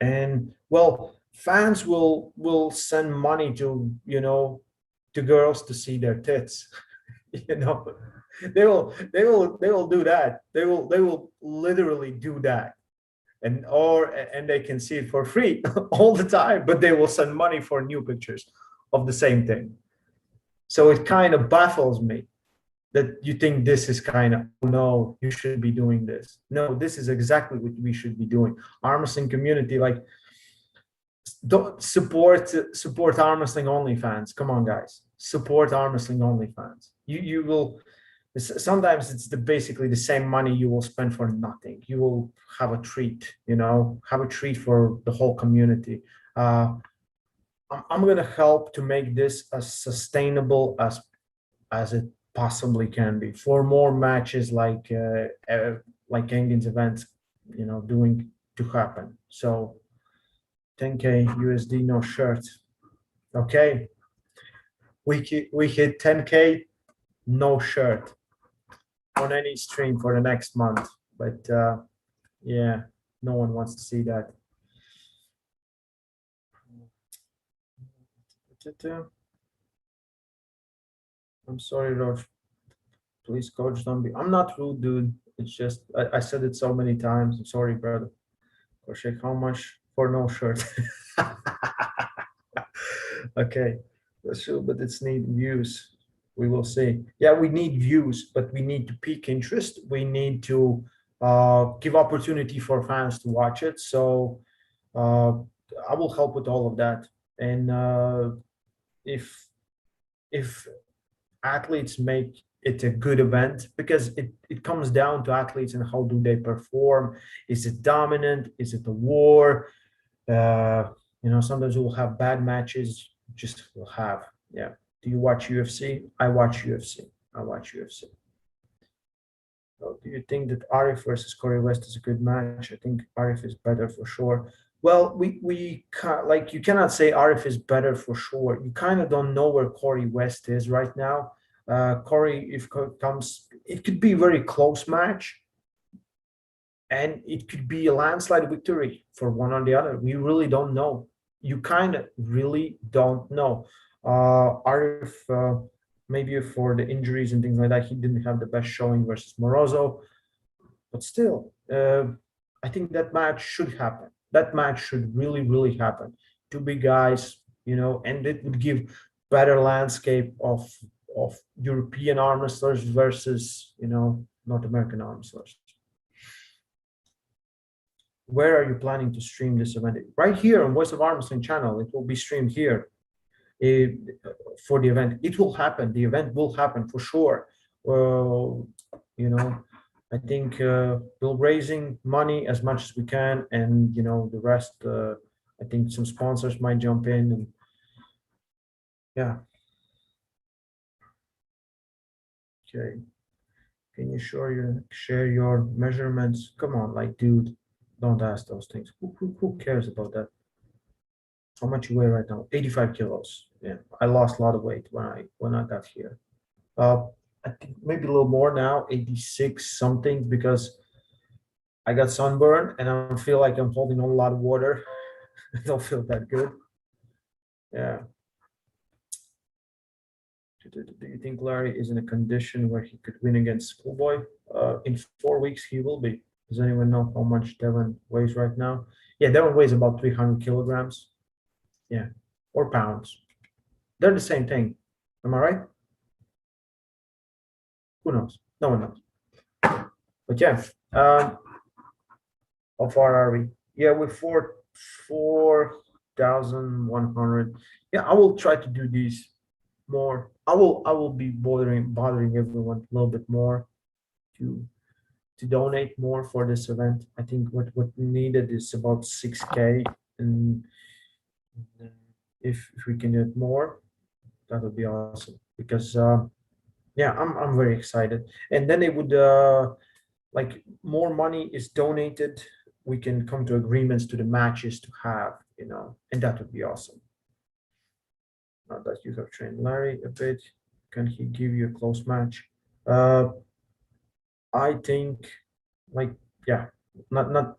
And well, fans will send money to girls to see their tits. you know they will do that. They will literally do that, and they can see it for free all the time, but they will send money for new pictures of the same thing. So it kind of baffles me that you think this is kind of, oh, no, you should be doing this. No, this is exactly what we should be doing. Arm wrestling community, like, don't support arm wrestling only fans. Come on, guys, support arm wrestling only fans. You will. Sometimes it's basically the same money you will spend for nothing. You will have a treat, have a treat for the whole community. I'm going to help to make this as sustainable as it possibly can be, for more matches like Engin's events, doing to happen. So 10K USD, no shirt. Okay, we hit 10K, no shirt on any stream for the next month. But yeah, no one wants to see that. I'm sorry, Roj. Please, coach, don't be. I'm not rude, dude. It's just I said it so many times. I'm sorry, brother. Koshek, how much for no shirt? Okay, that's true, but it's need views. We will see. Yeah, we need views, but we need to pique interest. We need to give opportunity for fans to watch it. So uh, I will help with all of that. And if if athletes make it a good event, because it comes down to athletes and how do they perform. Is it dominant? Is it a war? uh Sometimes we'll have bad matches, just will have. Yeah. Do you watch UFC? I watch UFC. I watch UFC. So do you think that Arif versus Corey West is a good match? I think Arif is better for sure. Well, like, you cannot say Arif is better for sure. You kind of don't know where Corey West is right now. Corey, if comes, it could be a very close match, and it could be a landslide victory for one or the other. We really don't know. You kind of really don't know. Arif, maybe for the injuries and things like that, he didn't have the best showing versus Morozo, but still, I think that match should happen. That match should really, really happen. Two big guys, and it would give better landscape of of European arm wrestlers versus, North American arm wrestlers. Where are you planning to stream this event? Right here on Voice of Arm Wrestling channel. It will be streamed here for the event. It will happen. The event will happen for sure. You know, I think we're raising money as much as we can, and the rest. I think some sponsors might jump in, and yeah. Okay. Can you share your measurements? Come on, like, dude, don't ask those things. Who cares about that? How much you weigh right now? 85 kilos. Yeah, I lost a lot of weight when I got here. I think maybe a little more now, 86 something, because I got sunburned and I feel like I'm holding on a lot of water. I don't feel that good. Yeah. Do you think Larry is in a condition where he could win against Schoolboy? In 4 weeks, he will be. Does anyone know how much Devon weighs right now? Yeah, Devon weighs about 300 kilograms. Yeah, or pounds. They're the same thing. Am I right? Who knows? No one knows. But yeah, how far are we? Yeah, we're 4,100. Yeah, I will try to do these more. I will be bothering everyone a little bit more to donate more for this event. I think what needed is about 6K, and if we can get more, that would be awesome, because yeah, I'm very excited. And then it would like, more money is donated, we can come to agreements to the matches to have, and that would be awesome. Now that you have trained Larry a bit, can he give you a close match? I think, like, yeah, not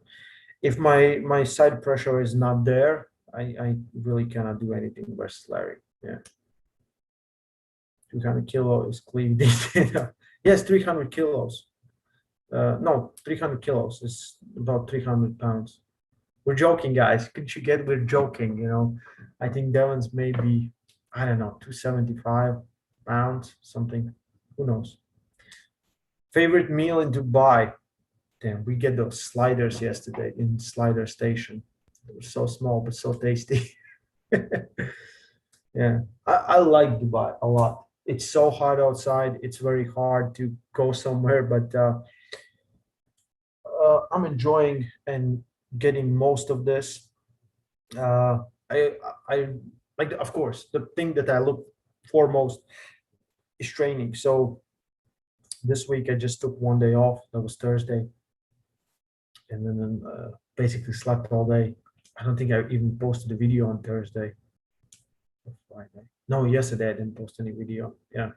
if my side pressure is not there, I really cannot do anything versus Larry. Yeah. 200 kilo is clean. Yes, 300 kilos. No, 300 kilos is about 300 pounds. We're joking, guys. Couldn't you get? We're joking. I think Devon's maybe, I don't know, 275 pounds, something. Who knows? Favorite meal in Dubai? Damn, we get those sliders yesterday in Slider Station. They were so small but so tasty. Yeah, I like Dubai a lot. It's so hot outside. It's very hard to go somewhere, but I'm enjoying and getting most of this. Uh, I like, of course, the thing that I look for most is training. So this week I just took one day off. That was Thursday, and then basically slept all day. I don't think I even posted a video on Thursday. Friday. No, yesterday I didn't post any video. Yeah,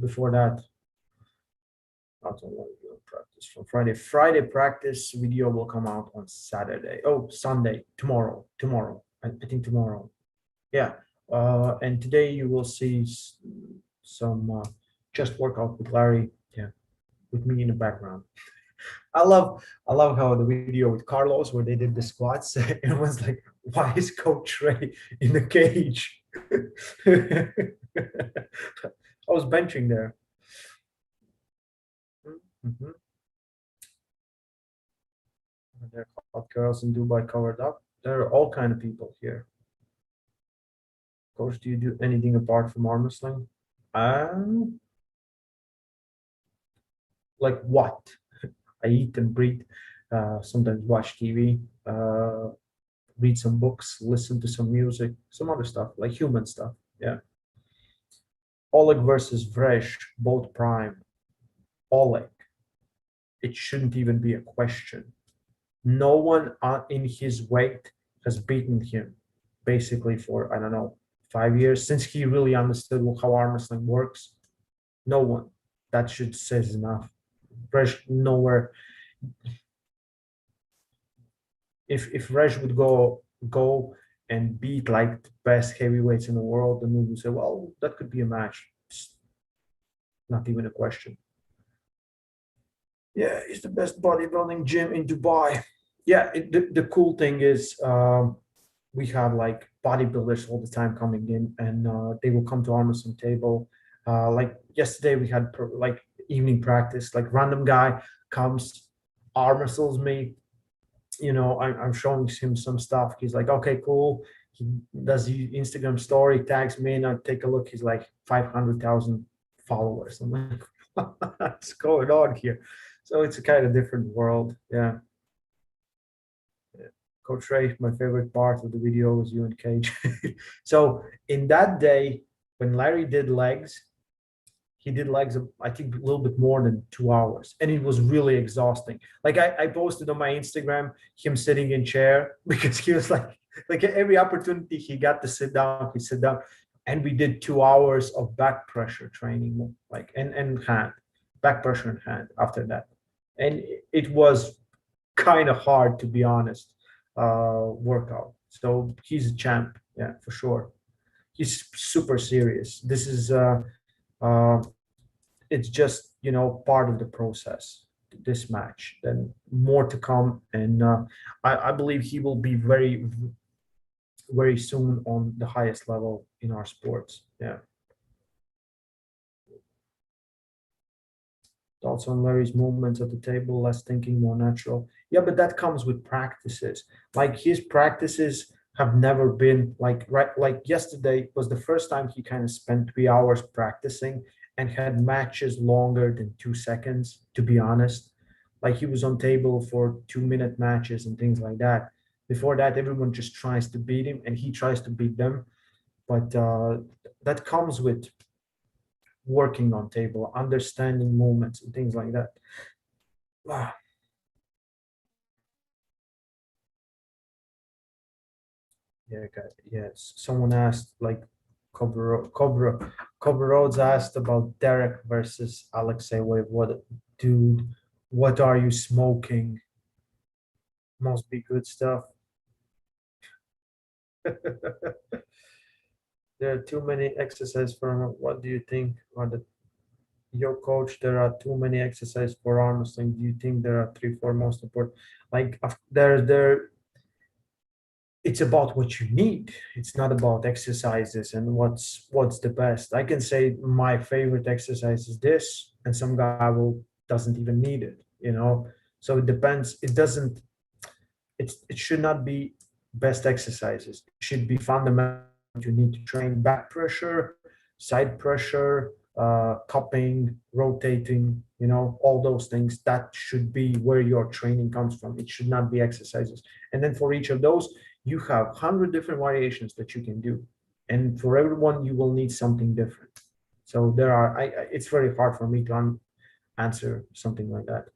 before that, not a lot of practice from Friday. Friday practice video will come out on Saturday. Oh, Sunday, tomorrow. I think tomorrow. Yeah, and today you will see some chest workout with Larry. Yeah, with me in the background. I love how the video with Carlos where they did the squats. It was like, why is Coach Ray in the cage? I was benching there. Mhm. There are hot girls in Dubai covered up. There are all kind of people here. Coach, do you do anything apart from arm wrestling? Like what? I eat and breathe. Sometimes watch TV. Read some books, listen to some music, some other stuff, like human stuff. Yeah. Oleg versus Vresh, both prime. Oleg. It shouldn't even be a question. No one in his weight has beaten him, basically, for, I don't know, 5 years, since he really understood how arm wrestling works. No one. That should say enough. Vresh nowhere. If Reg would go and beat like the best heavyweights in the world, then we would say, well, that could be a match. It's not even a question. Yeah, it's the best bodybuilding gym in Dubai. Yeah, the cool thing is we have like bodybuilders all the time coming in, and they will come to arm wrestling table. Like yesterday, we had like evening practice. Like random guy comes, arm wrestles me. I'm showing him some stuff. He's like, okay, cool. He does the Instagram story, tags me, and I take a look. He's like 500,000 followers. I'm like, what's going on here? So it's a kind of different world. Yeah. Coach Ray, my favorite part of the video was you and Cage. So in that day, when Larry did legs, he did legs, I think, a little bit more than 2 hours. And it was really exhausting. Like I posted on my Instagram, him sitting in chair because he was like every opportunity he got to sit down, he sit down. And we did 2 hours of back pressure training, like and hand, back pressure and hand after that. And it was kind of hard, to be honest, workout. So he's a champ, yeah, for sure. He's super serious. This is uh, it's just part of the process. This match, then more to come, and I believe he will be very, very soon on the highest level in our sports. Yeah. Thoughts on Larry's movements at the table, less thinking, more natural. Yeah, but that comes with practices. Like his practices have never been like right. Like yesterday was the first time he kind of spent 3 hours practicing and had matches longer than 2 seconds. To be honest, like he was on table for 2 minute matches and things like that. Before that, everyone just tries to beat him, and he tries to beat them. But that comes with working on table, understanding movements and things like that. Ah, yeah, okay. Yes. Someone asked, like, Cobra Rhodes asked about Derek versus Alexei. What, dude? What are you smoking? Must be good stuff. There are too many exercises for. What do you think are the your coach? There are too many exercises for arm wrestling. Do you think there are three, four most important? Like, there it's about what you need. It's not about exercises and what's the best. I can say my favorite exercise is this, and some guy will doesn't even need it. So it depends. It should not be best exercises. It should be fundamental. You need to train back pressure, side pressure, cupping, rotating, all those things. That should be where your training comes from. It should not be exercises. And then for each of those, you have 100 different variations that you can do. And for everyone, you will need something different. So it's very hard for me to answer something like that.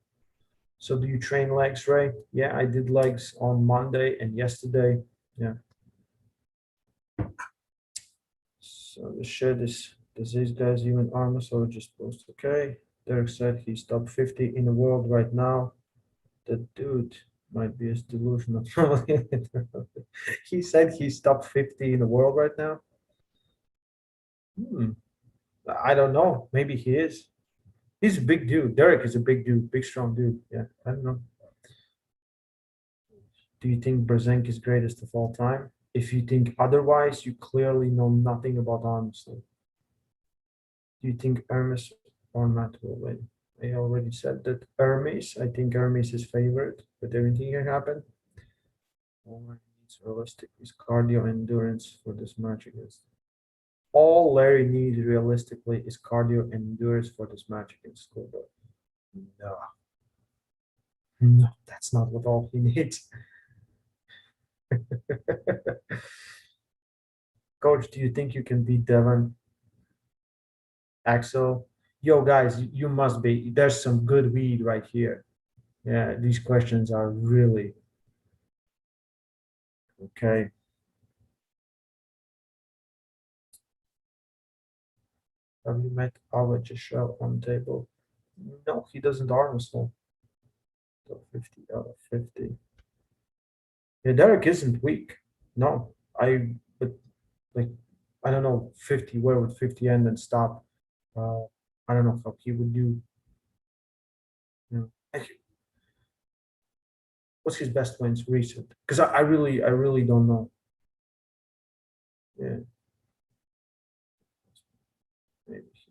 So do you train legs, Ray? Yeah, I did legs on Monday and yesterday. Yeah. So the shed is, does these guys even armor? So just post, okay. Derek said he's top 50 in the world right now. The dude might be as delusional. He said he's top 50 in the world right now. Hmm. I don't know. Maybe he is. He's a big dude. Derek is a big dude, big strong dude. Yeah, I don't know. Do you think Brzenk is greatest of all time? If you think otherwise, you clearly know nothing about arm wrestling. Do you think Hermes or Matt will win? I already said that Hermes. I think Hermes is favorite, but everything can happen. All Larry needs realistic is cardio endurance for this match against. All Larry needs realistically is cardio and endurance for this match against Schoolboy. No, no, that's not what all he needs. Coach, do you think you can beat Devon? Axel? Yo, guys, you must be. There's some good weed right here. Yeah, these questions are really okay. Have you met our show on table? No, he doesn't arm wrestle. So 50 out of 50. Yeah, Derek isn't weak. No, but like, I don't know, 50, where would 50 end and stop? Uh, I don't know how he would do. What's his best wins recent? Because I really don't know. Yeah, maybe he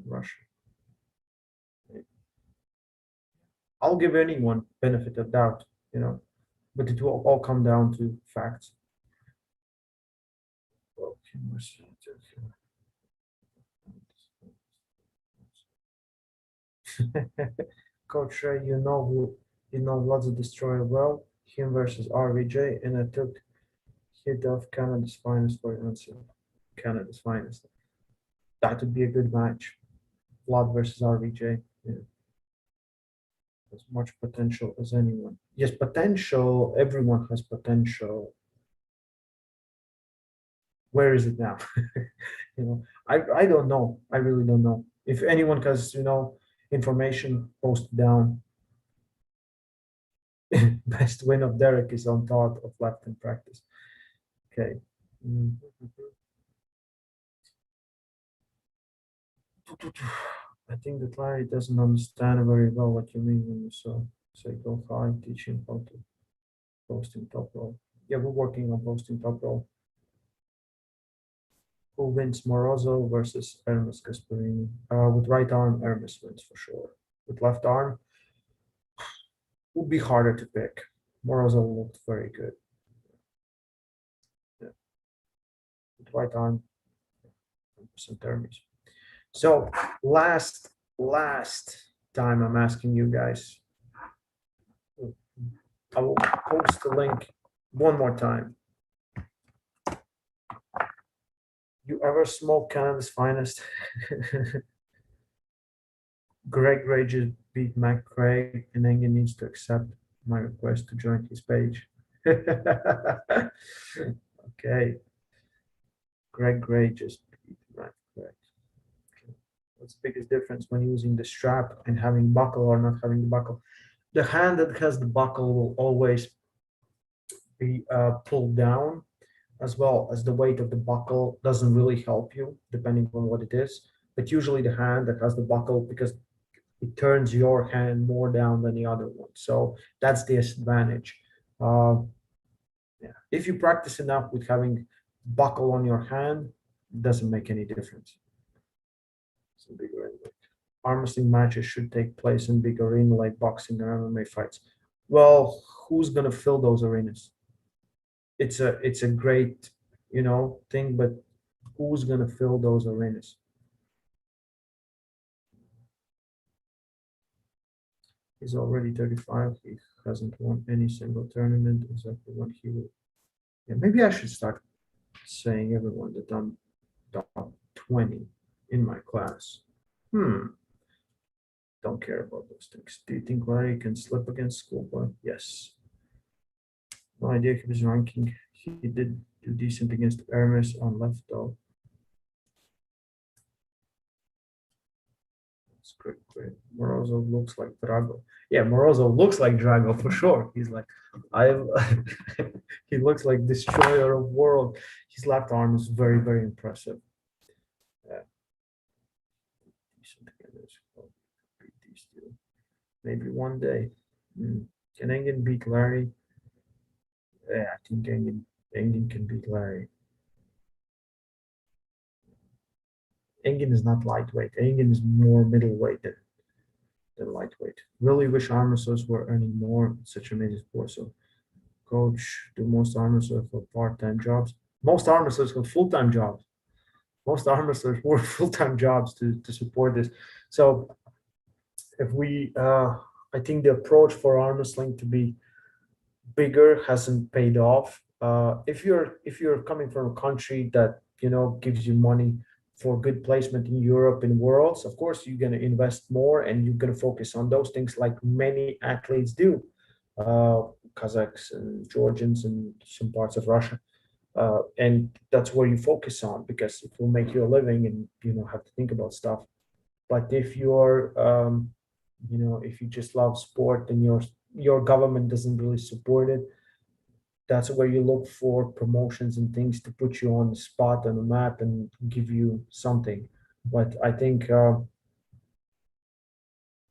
Russia. I'll give anyone benefit of doubt, but it will all come down to facts. Coach Ray, Vlad's a destroyer well. Him versus RVJ, and I took hit off Canada's finest for answer. Canada's finest. That would be a good match. Vlad versus RVJ. Yeah. As much potential as anyone. Yes, potential. Everyone has potential. Where is it now? I don't know. I really don't know. If anyone has information, post down. Best win of Derek is on top of left in practice. Okay. I think that Larry doesn't understand very well what you mean when you say go high, teach him how to post in top row. Yeah, we're working on posting top row. Who wins, Morozov versus Hermes Gasparini? With right arm, Hermes wins for sure. With left arm, would be harder to pick. Morozov looked very good. Yeah. With right arm, 100% Hermes. So last time I'm asking you guys, I will post the link one more time. You ever smoke Canada's finest? Greg Rages beat Mac Craig, and Engen needs to accept my request to join his page. Okay. Greg Rages beat Mac Craig. What's the biggest difference when using the strap and having buckle or not having the buckle? The hand that has the buckle will always be pulled down, as well as the weight of the buckle doesn't really help you depending on what it is. But usually the hand that has the buckle, because it turns your hand more down than the other one. So that's the disadvantage. Yeah. If you practice enough with having buckle on your hand, it doesn't make any difference. It's a bigger anyway. Arm wrestling matches should take place in big arena like boxing and MMA fights. Well, who's gonna fill those arenas? It's a great thing, but who's gonna fill those arenas? He's already 35. He hasn't won any single tournament. Exactly what he will. Yeah, maybe I should start saying everyone that I'm top 20 in my class. Don't care about those things. Do you think Larry can slip against Schoolboy? Yes. No idea if his ranking. He did do decent against Hermes on left though. That's great. Morozov looks like Drago. Yeah, Morozov looks like Drago for sure. He's like, he looks like destroyer of world. His left arm is very, very impressive. Yeah. Beat these two. Maybe one day. Can Engen beat Larry? Yeah, I think Engen can beat Larry. Engen is not lightweight. Engen is more middleweight than lightweight. Really wish arm wrestlers were earning more. It's such an amazing sport. So, coach, do most arm wrestlers for part-time jobs? Most arm wrestlers got full-time jobs. Most arm wrestlers work full-time jobs to support this. So, if we, I think the approach for arm wrestling to be bigger hasn't paid off. If you're coming from a country that gives you money for good placement in Europe and worlds, of course you're going to invest more and you're going to focus on those things like many athletes do, Kazakhs and Georgians and some parts of Russia, and that's where you focus on because it will make you a living and have to think about stuff. But if you're if you just love sport and your government doesn't really support it, that's where you look for promotions and things to put you on the spot on the map and give you something. But I think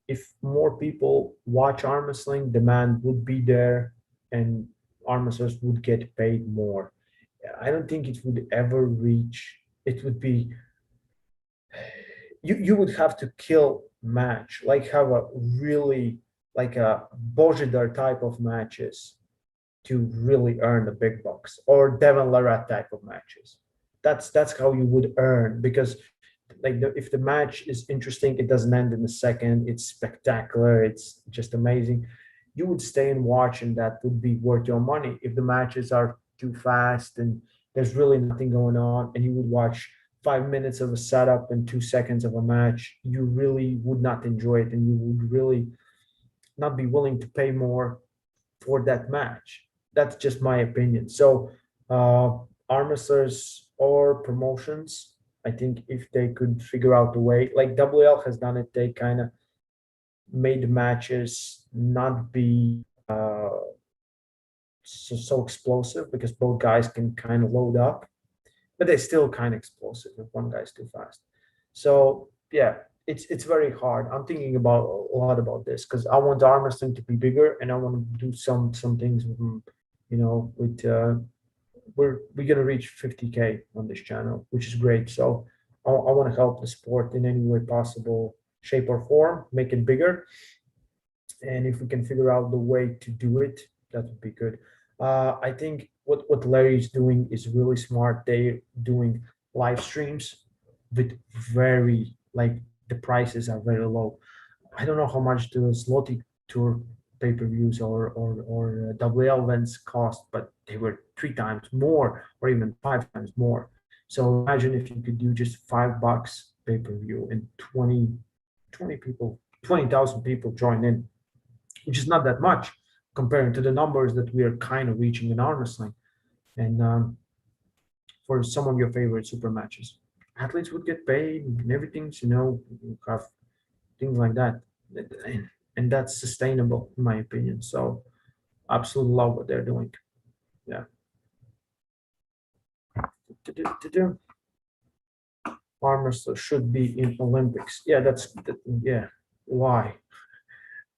if more people watch arm wrestling, demand would be there and arm wrestlers would get paid more. I don't think it would ever reach, it would be, you would have to kill match, like have a really like a Bojidar type of matches to really earn the big bucks, or Devon Larratt type of matches. That's how you would earn, because like if the match is interesting, it doesn't end in a second, it's spectacular, it's just amazing, you would stay and watch, and that would be worth your money. If the matches are too fast and there's really nothing going on, and you would watch 5 minutes of a setup and 2 seconds of a match, you really would not enjoy it, and you would really not be willing to pay more for that match. That's just my opinion. So, arm wrestlers or promotions, I think if they could figure out a way, like WL has done it, they kind of made the matches not be so explosive, because both guys can kind of load up, but they're still kind of explosive if one guy's too fast. So yeah, it's very hard. I'm thinking about a lot about this, because I want arm wrestling to be bigger, and I want to do some things, with we're gonna reach 50K on this channel, which is great. So I want to help the sport in any way possible, shape or form, make it bigger, and if we can figure out the way to do it, that would be good. I think what Larry's doing is really smart. They're doing live streams with very, like, the prices are very low. I don't know how much the Slotty Tour pay-per-views or WL events cost, but they were 3 times more, or even 5 times more. So imagine if you could do just $5 pay-per-view, and 20 people, 20,000 people join in, which is not that much comparing to the numbers that we are kind of reaching in arm wrestling. And for some of your favorite super matches, athletes would get paid and everything's, have things like that. And that's sustainable, in my opinion. So absolutely love what they're doing. Yeah. Arm wrestler should be in Olympics. Yeah, yeah. Why?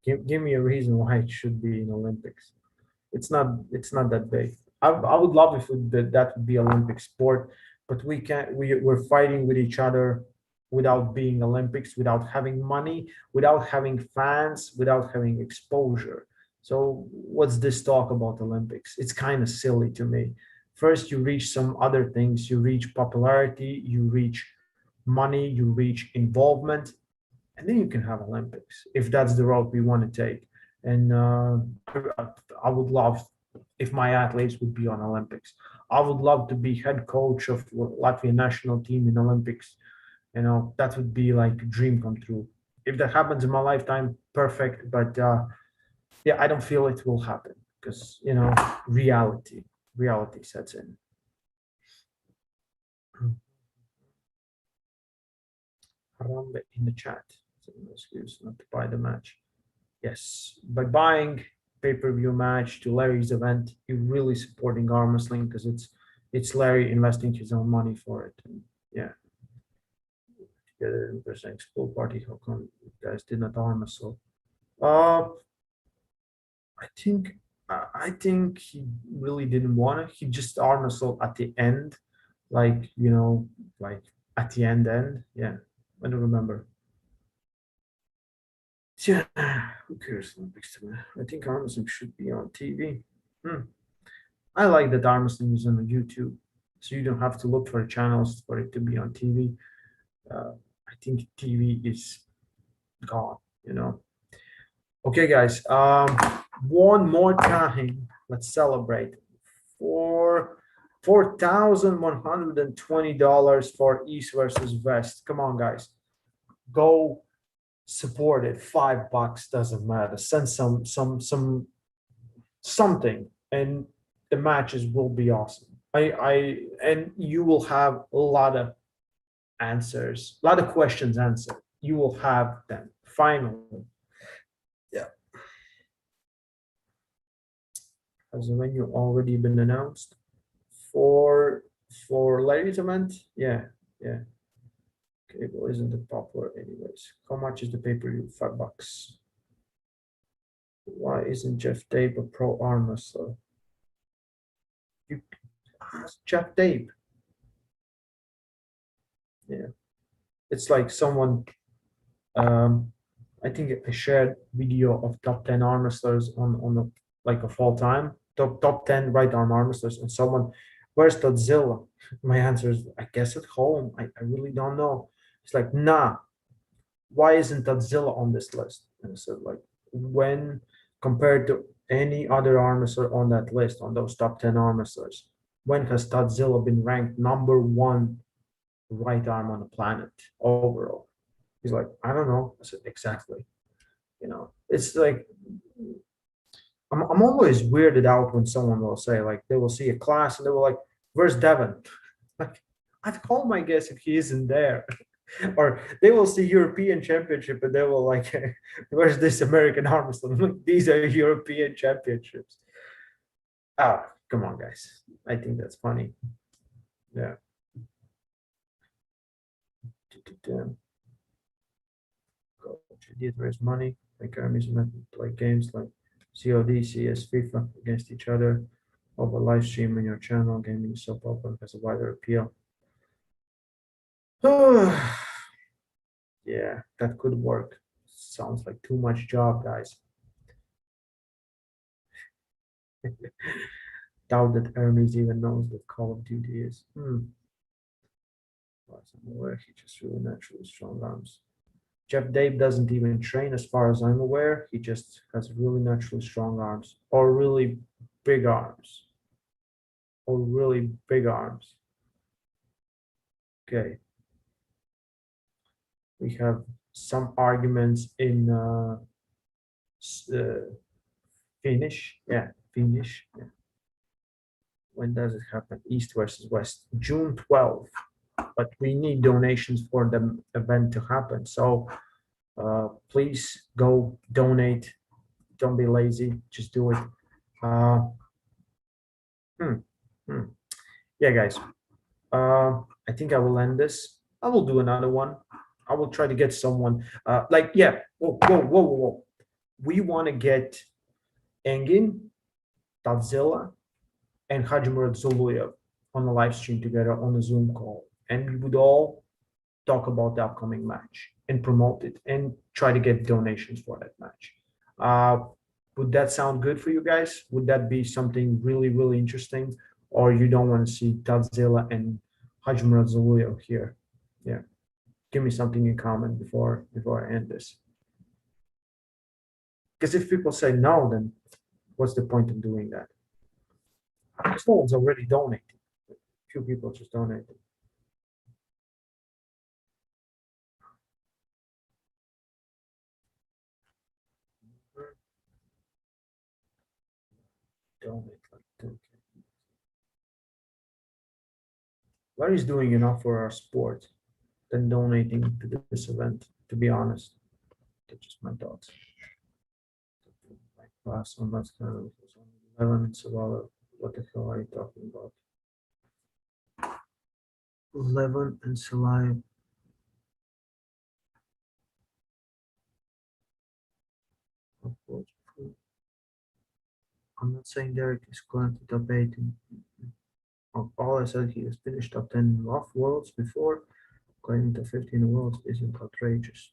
Give me a reason why it should be in Olympics. It's not that big. I would love if that would be Olympic sport, but we're fighting with each other without being Olympics, without having money, without having fans, without having exposure. So what's this talk about Olympics? It's kind of silly to me. First, you reach some other things. You reach popularity, you reach money, you reach involvement, and then you can have Olympics if that's the road we want to take. And I would love if my athletes would be on Olympics. I would love to be head coach of Latvian national team in Olympics. That would be like a dream come true. If that happens in my lifetime, perfect. But yeah, I don't feel it will happen, because reality sets in. Harambe in the chat. So no excuse not to buy the match. Yes, by buying pay-per-view match to Larry's event, you're really supporting arm wrestling, because it's Larry investing his own money for it. And yeah, together in person school party. How come you guys did not arm wrestle? Uh, I think he really didn't want to. He just arm wrestled at the end, like like at the end. Yeah, I don't remember. Yeah, who cares Olympics to me? I think arm wrestling should be on TV. Hmm. I like that arm wrestling is on YouTube, so you don't have to look for channels for it to be on TV. I think TV is gone. Okay, guys. One more time. Let's celebrate. For $4,120 for East versus West. Come on, guys. Go support it. $5 doesn't matter. Send something, and the matches will be awesome. And you will have a lot of answers, a lot of questions answered. You will have them finally. Yeah. Has the venue already been announced for Larry's event? Yeah, yeah. Cable isn't it popular anyways? How much is the pay-per-view? $5. Why isn't Jeff Tape a pro arm wrestler? You ask Jeff Tape. Yeah. It's like someone, I think I shared video of top 10 arm wrestlers on the, like of all time, top 10 right arm wrestlers, and someone, where's Godzilla? My answer is, I guess at home. I really don't know. It's like, nah, why isn't Godzilla on this list? And I said, like, when compared to any other arm wrestler on that list, on those top 10 arm wrestlers, when has Godzilla been ranked #1 right arm on the planet overall? He's like, I don't know. I said, exactly. It's like, I'm always weirded out when someone will say, like, they will see a class and they will like, where's Devin? Like, at home, I guess, if he isn't there. Or they will see European Championship and they will like, where's this American arm wrestling? These are European Championships. Ah, come on, guys. I think that's funny. Yeah. Did raise money, like amusement, play games like COD, CS, FIFA against each other, over live stream on your channel. Gaming is so popular, has a wider appeal. Yeah, that could work. Sounds like too much job, guys. Doubt that Hermes even knows what Call of Duty is. Well, I'm aware he just really naturally strong arms. Jeff Dave doesn't even train, as far as I'm aware. He just has really naturally strong arms, or really big arms, or really big arms. Okay. We have some arguments in Finnish. Yeah, Finnish. Yeah. When does it happen? East versus West, June 12th. But we need donations for the event to happen. So please go donate. Don't be lazy. Just do it. Uh, hmm, hmm. Yeah, guys. I think I will end this. I will do another one. I will try to get someone. Like, yeah. Whoa, whoa, whoa, whoa. We want to get Engin, Godzilla, and Hajimurat Zuluyev on a live stream together on a Zoom call, and we would all talk about the upcoming match and promote it and try to get donations for that match. Would that sound good for you guys? Would that be something really, really interesting? Or you don't want to see Godzilla and Hajimurat Zuluyev here? Yeah. Give me something in comment before I end this. Because if people say no, then what's the point of doing that? Because no one's already donated. A few people just donated. Donate like 10K. Larry's doing enough for our sport than donating to this event, to be honest. That's just my thoughts. My class on that kind of 11, so what the hell are you talking about? 11 and Salai. I'm not saying Derek is going to top 8. All I said, he has finished top 10 off worlds before. Going to 15 worlds isn't outrageous.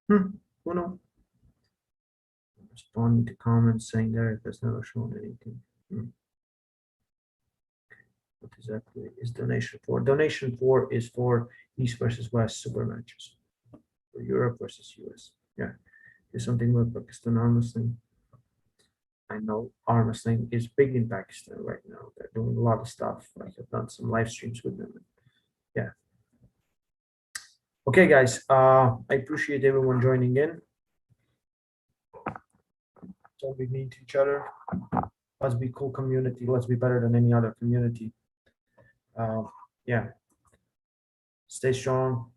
Who knows? Responding to comments saying Derek has never shown anything. What exactly is donation for? Donation for is for East versus West super matches. For Europe versus US. Yeah. There's something with Pakistan arm wrestling. I know arm wrestling is big in Pakistan right now. They're doing a lot of stuff. I have done some live streams with them. Yeah. Okay, guys. I appreciate everyone joining in. Don't be mean to each other. Let's be cool community. Let's be better than any other community. Yeah. Stay strong.